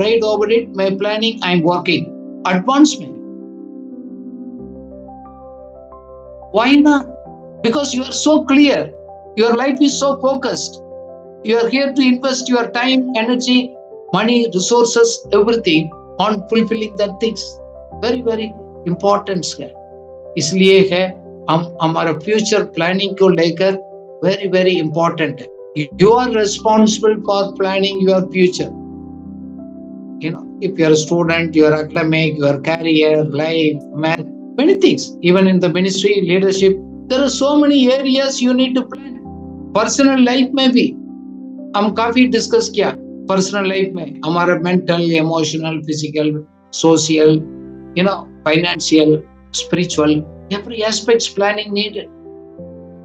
right over it, my planning, I'm working. Advancement. Why not? Because you are so clear, your life is so focused. You are here to invest your time, energy, money, resources, everything on fulfilling that things. Very, very important है. इसलिए है हम हमारा future planning को लेकर very very important है. You are responsible for planning your future. You know, if you are a student, your academic, your career, life, many things. Even in the ministry, leadership, there are so many areas you need to plan. Personal life में भी हम काफी discuss किया. Personal life में हमारा mental, emotional, physical, social, financial, spiritual, every aspects planning needed.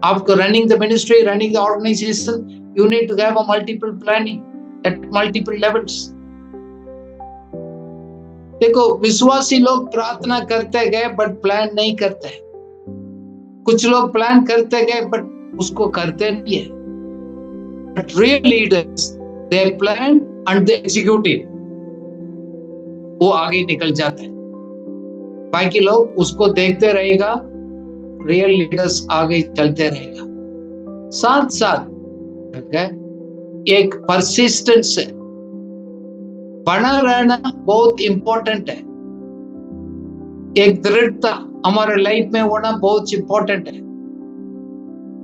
After running the ministry, running the organization, you need to have a multiple planning at multiple levels. देखो, विश्वासी लोग प्रार्थना करते गए बट प्लान नहीं करते. कुछ लोग प्लान करते गए बट उसको करते नहीं है. But real leaders, they plan and they execute it. वो आगे निकल जाते हैं. बाकी लोग उसको देखते रहेगा. रियल लीडर्स आगे चलते रहेगा. साथ साथ एक परसिस्टेंस है. बना रहना बहुत इंपॉर्टेंट है. एक दृढ़ता हमारे लाइफ में होना बहुत इंपॉर्टेंट है.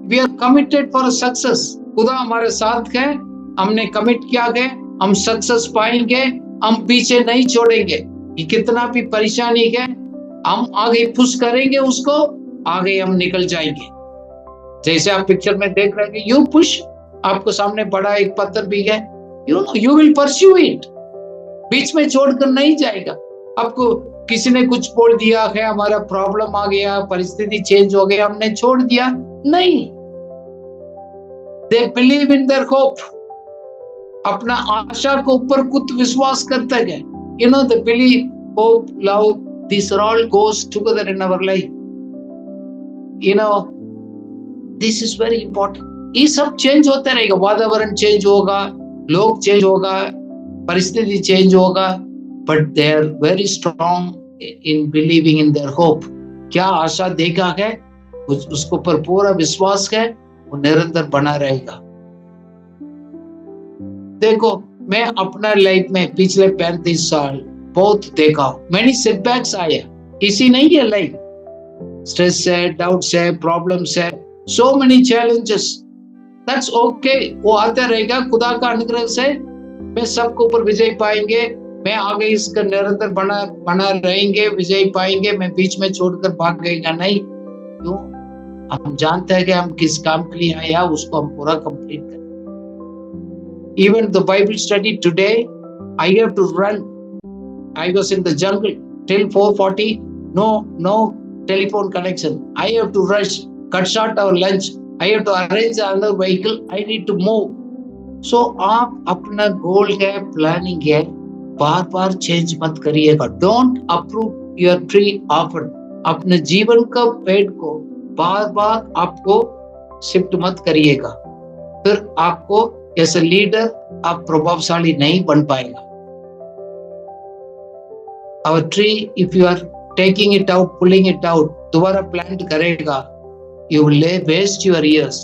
We are committed for success. खुदा हमारे साथ है. हमने कमिट किया है, हम सक्सेस पाएंगे. हम पीछे नहीं छोड़ेंगे. ये कितना भी परेशानी है, हम आगे पुश करेंगे उसको, आगे हम निकल जाएंगे. जैसे आप पिक्चर में देख रहे हैं, यू पुश, आपको सामने बड़ा एक पत्थर भी है, यू विल परस्यू इट. बीच में छोड़कर नहीं जाएगा. आपको किसी ने कुछ बोल दिया है, हमारा प्रॉब्लम आ गया, परिस्थिति चेंज हो गया, हमने छोड़ दिया नहीं. They believe in their hope. अपना आशा को ऊपर कुछ विश्वास करते गए. They believe, hope, love, these all goes together in our life. This is very important. ये सब चेंज होते रहेगा. वातावरण चेंज होगा, लोग चेंज होगा, परिस्थिति चेंज होगा, but they are very strong in believing in their hope. क्या आशा देखा है, उसको पर पूरा विश्वास है, वो निरंतर बना रहेगा. देखो, मैं अपना लाइफ में पिछले 35 साल बहुत देखा. मैनी सेटबैक्स आए. इसी नहीं है लाइफ. स्ट्रेस है, डाउट्स है, प्रॉब्लम्स है, so many challenges. That's okay. वो आते रहेगा. खुदा का अनुग्रह से मैं सबको ऊपर विजय पाएंगे. मैं आगे इसका निरंतर बना रहेंगे, विजय पाएंगे. मैं बीच में छोड़कर भागेगा नहीं. क्यों? हम जानते हैं कि हम किस काम के लिए आया, उसको हम पूरा कंप्लीट करें. Even the Bible study today, I have to run. I was in the jungle till 4:40. No telephone connection. I have to rush, cut short our lunch. I have to arrange another vehicle. I need to move. So आप अपना गोल है, planning है, बार बार change मत करिएगा. Don't approve your tree often. अपने जीवन का पेड़ को बार बार आपको शिफ्ट मत करिएगा. फिर आपको एज ए लीडर आप प्रभावशाली नहीं बन पाएगा. Our tree, if you are taking it out, pulling it out, दोबारा प्लांट करेगा, you will waste your years.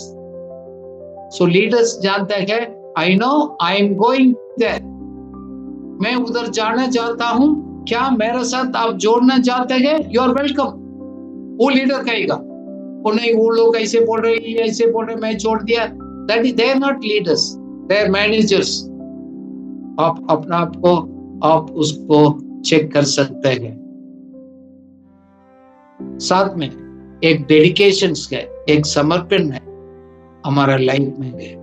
So leaders जानते हैं, I know I am going there. मैं उधर जाना चाहता हूँ. क्या मेरे साथ आप जोड़ना चाहते हैं? You are welcome. वो लीडर कहेगा, वो नहीं, वो लोग ऐसे बोल रहे, मैं छोड़ दिया. That is, they are not leaders. They are managers. आप अपना आपको आप उसको चेक कर सकते हैं. साथ में एक डेडिकेशन है, एक समर्पण है हमारा लाइफ में है.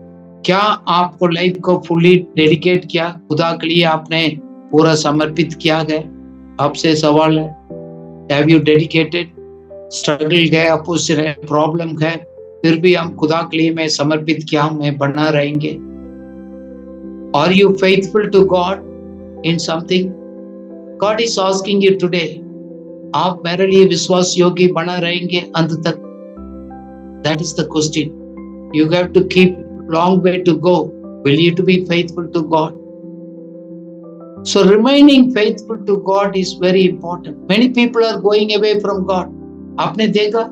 क्या आपको लाइफ को फुली डेडिकेट किया? खुदा के लिए आपने पूरा समर्पित किया है? आपसे सवाल है. Have you dedicated? स्ट्रगल है, अपोजिशन है, प्रॉब्लम है, फिर भी हम खुदा के लिए मैं समर्पित किया, मैं बना रहेंगे. Are you faithful to God in something? God is asking you today. आप मेरे लिए विश्वास योग्य बना रहेंगे अंत तक? That is the question. You have to keep long way to go. Will you to be faithful to God? So remaining faithful to God is very important. Many people are going away from God. आपने देखा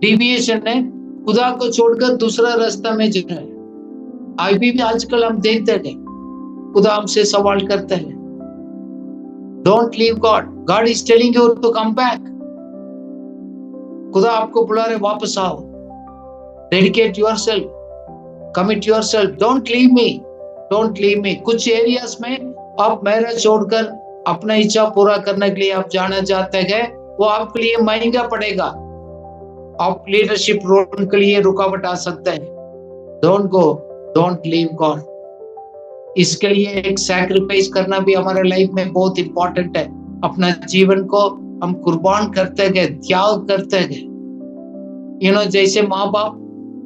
deviation है, खुदा को छोड़कर दूसरा रास्ता में जा रहा है। अभी भी आजकल हम देखते हैं, खुदा हमसे सवाल करता है, Don't leave God. God is telling you to come back. खुदा आपको बुला रहे, वापस आओ। Dedicate yourself. Commit yourself. Don't leave me. Don't leave me. कुछ एरियाज में आप मेरा छोड़कर अपना इच्छा पूरा करने के लिए आप जाना चाहते हैं, वो आपके लिए महंगा पड़ेगा। आप लीडरशिप रोल के लिए रुकावट आ सकता है। Don't go. Don't leave God. इसके लिए एक सैक्रिफाइस करना भी हमारे लाइफ में बहुत इंपॉर्टेंट है। अपना जीवन को हम कुर्बान करते गए, त्याग करते गए। जैसे माँ बाप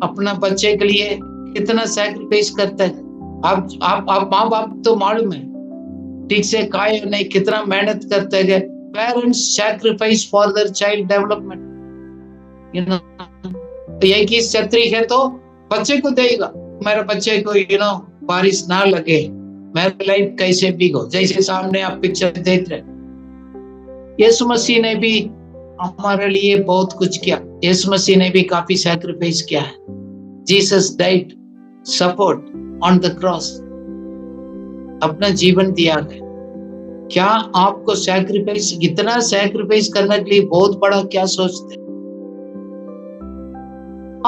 अपना बच्चे के लिए कितना सैक्रिफाइस करते हैं। आप माँ बाप तो मालूम है ठीक से खाए नहीं, कितना मेहनत करते गए। Parents sacrifice for their child development. एक ही छतरी है तो बच्चे को देगा, मेरे बच्चे को बारिश ना लगे, मेरी लाइफ कैसे भीगो। जैसे सामने आप पिक्चर देख रहे, यीशु मसीह ने भी हमारे लिए बहुत कुछ किया। यीशु मसीह ने भी काफी सैक्रिफाइस किया है। Jesus died, support on the cross, अपना जीवन दिया गया। क्या आपको सैक्रिफाइस, इतना सैक्रिफाइस करने के लिए बहुत बड़ा क्या सोचते?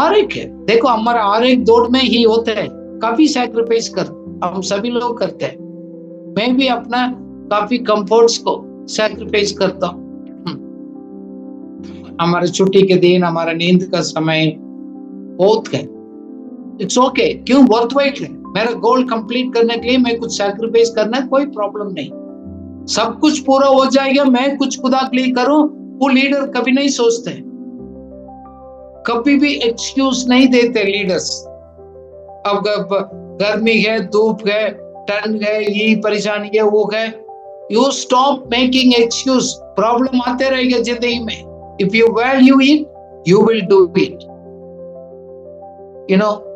आरोग्य है, देखो हमारा आरोग्य दौड़ में ही होता है, काफी सैक्रिफाइस कर हम सभी लोग करते हैं। मैं भी अपना काफी कंफर्ट्स को सैक्रिफाइस करता हूँ। हमारे छुट्टी के दिन, हमारा नींद का समय बहुत है। इट्स ओके, क्यों वर्थवाइल है। मेरा गोल कंप्लीट करने के लिए मैं कुछ सैक्रिफाइस करना है, कोई प्रॉब्लम नहीं। सब कुछ पूरा हो जाएगा, मैं कुछ खुदा के लिए करूं, वो लीडर कभी नहीं सोचते, कभी भी एक्सक्यूज नहीं देते लीडर्स। अब गर्मी है, धूप है, ठंड है, ये परेशानी है, वो है। You stop making excuse. Problem आते रहेगा जिंदगी में। If you value it, you will do it.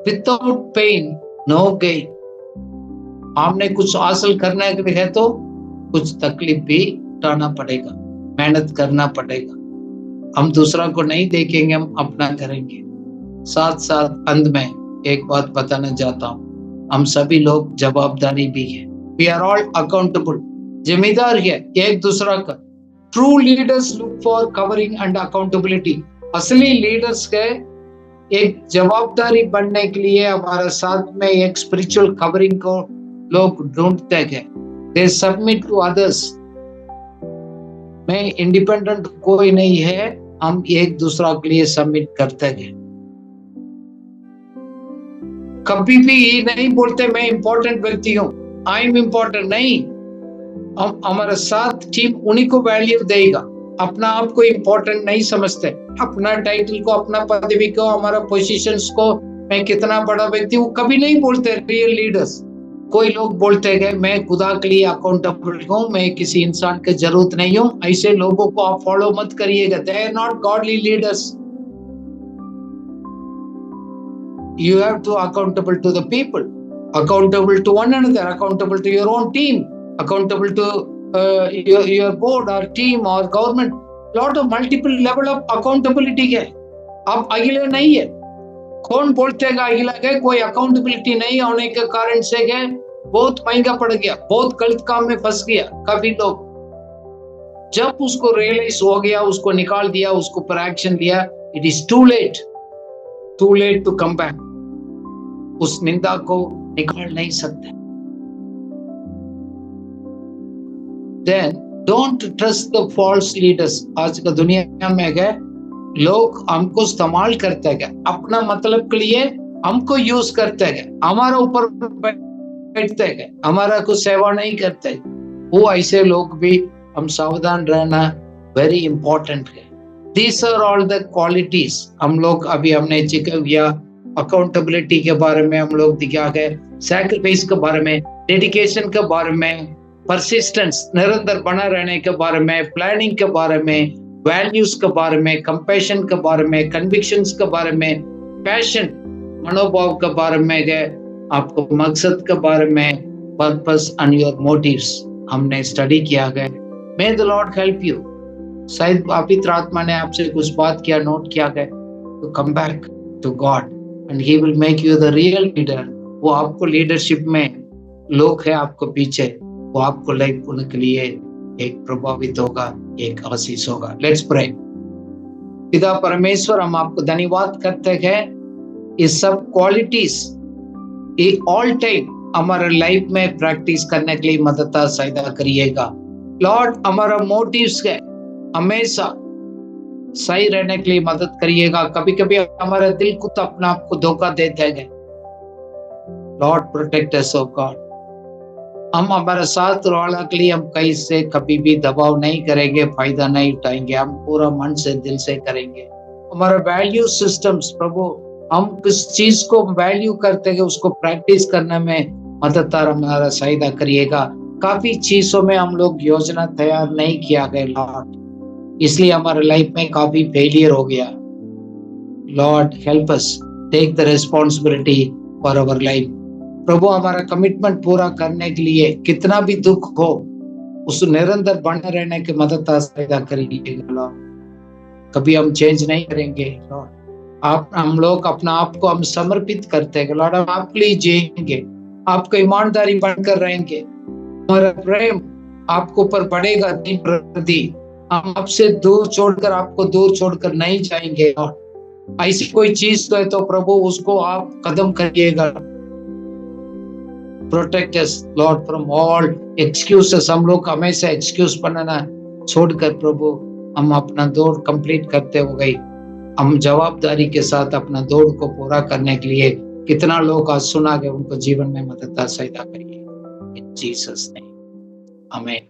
Without pain no gain. हमने कुछ हासिल करने के लिए है तो कुछ तकलीफ भी उठाना पड़ेगा, मेहनत करना पड़ेगा। हम दूसरा को नहीं देखेंगे, हम अपना करेंगे। साथ साथ अंत में एक बात बताना चाहता हूँ, हम सभी लोग जवाबदारी भी है। वी आर ऑल अकाउंटेबल, जिम्मेदार है एक दूसरा का। True leaders look for covering and accountability. असली लीडर्स के एक जवाबदारी बनने के लिए हमारे साथ में एक स्पिरिचुअल कवरिंग को लोग ढूंढते हैं। दे सबमिट टू अदर्स। मैं इंडिपेंडेंट कोई नहीं है, हम एक दूसरा के लिए सबमिट करते हैं। कभी भी ये नहीं बोलते मैं इंपॉर्टेंट व्यक्ति हूं, आई एम इंपॉर्टेंट। नहीं, हम हमारे साथ टीम उन्हीं को वैल्यू देगा। अपना आप को इंपॉर्टेंट नहीं समझते, अपना टाइटल को, अपना पदवी को, हमारा पोजीशंस को, मैं कितना बड़ा व्यक्ति हूँ, कभी नहीं बोलते रियल लीडर्स। कोई लोग बोलते हैं मैं खुदा के लिए अकाउंटेबल हूँ, मैं किसी इंसान की जरूरत नहीं हूँ। ऐसे लोगों को आप फॉलो मत करिएगा। They are not godly leaders. You have to accountable to the people, accountable to one another, accountable to your own team, accountable to your board or team or government. Lot of multiple level of accountability है। आप अकेले नहीं है। कौन बोलते हैं अकेला है? कोई अकाउंटेबिलिटी नहीं होने के कारण से है बहुत महंगा पड़ गया, बहुत गलत काम में फंस गया काफी लोग। जब उसको रियलाइज हो गया, उसको निकाल दिया, उसको पर एक्शन लिया, it is too late to come back. उस निंदा को निकाल नहीं सकते। Then don't trust the false leaders। आज का दुनिया में है लोग हमको इस्तेमाल करते हैं, अपना मतलब के लिए हमको यूज करते हैं, हमारा ऊपर बैठते हैं, हमारा कुछ सेवा नहीं करते। वो ऐसे लोग भी हम सावधान रहना वेरी इंपॉर्टेंट है। These are all the qualities। हम लोग अभी हमने जिक्र किया अकाउंटेबिलिटी के बारे में, हम लोग दिखा गए सैक्रिफाइस के बारे में, डेडिकेशन के बारे में, परसिस्टेंस निरंतर बना रहने के बारे में, प्लानिंग के बारे में, वैल्यूज के बारे में, कंपैशन के बारे में, कन्विक्शंस के बारे में, पैशन मनोभाव के बारे में है, आपको मकसद के बारे में, पर्पस एंड योर मोटिव्स हमने स्टडी किया गया। मे द लॉर्ड हेल्प यू। शायद पवित्र आत्मा ने आपसे कुछ बात किया, नोट किया गया, तो come back to God and he will make you the real leader. वो आपको लीडरशिप में लोग है आपको पीछे, वो आपको लाइक उनके लिए एक प्रभावित होगा, एक आशीष होगा। Let's pray. पिता परमेश्वर, हम आपको धन्यवाद करते हैं, इस सब क्वालिटीज ऑल टाइम हमारे लाइफ में प्रैक्टिस करने के लिए मदद सहायता करिएगा। लॉर्ड, हमारा मोटिव्स है हमेशा सही रहने के लिए मदद करिएगा। कभी कभी हमारे दिल को तो अपना आप को धोखा देते हैं। लॉर्ड प्रोटेक्ट अस ओ गॉड। हम हमारे साथ वाला के लिए हम कहीं से कभी भी दबाव नहीं करेंगे, फायदा नहीं उठाएंगे, हम पूरा मन से दिल से करेंगे। हमारा वैल्यू सिस्टम्स प्रभु, हम किस चीज को वैल्यू करते हैं उसको प्रैक्टिस करने में मददगार हमारा सहायता करिएगा। काफी चीजों में हम लोग योजना तैयार नहीं किया गया लॉर्ड, इसलिए हमारे लाइफ में काफी फेलियर हो गया। Lord help us, take the responsibility for our life. प्रभु, हमारा कमिटमेंट पूरा करने के लिए कितना भी दुख हो उस निरंतर बने रहने की मदद सहायता करिएगा लॉर्ड। कभी हम चेंज नहीं करेंगे लॉर्ड। आप हम लोग अपना आप को हम समर्पित करते हैं लॉर्ड। हम आपके लिए जिएंगे, आपको ईमानदारी बनकर रहेंगे। हमारा प्रेम आपके ऊपर बढ़ेगा दिन प्रति। हम आपसे दूर छोड़कर, आपको दूर छोड़कर नहीं जाएंगे लॉर्ड। ऐसी कोई चीज तो है तो प्रभु उसको आप खत्म करिएगा। Protect us Lord from all excuses. हम लोग हमेशा एक्सक्यूज बनाना छोड़कर प्रभु हम अपना दौड़ कंप्लीट करते हो गई, हम जवाबदारी के साथ अपना दौड़ को पूरा करने के लिए कितना लोग आज सुना गए, उनको जीवन में मदद सहायता करिए इन जीसस नेम, आमीन।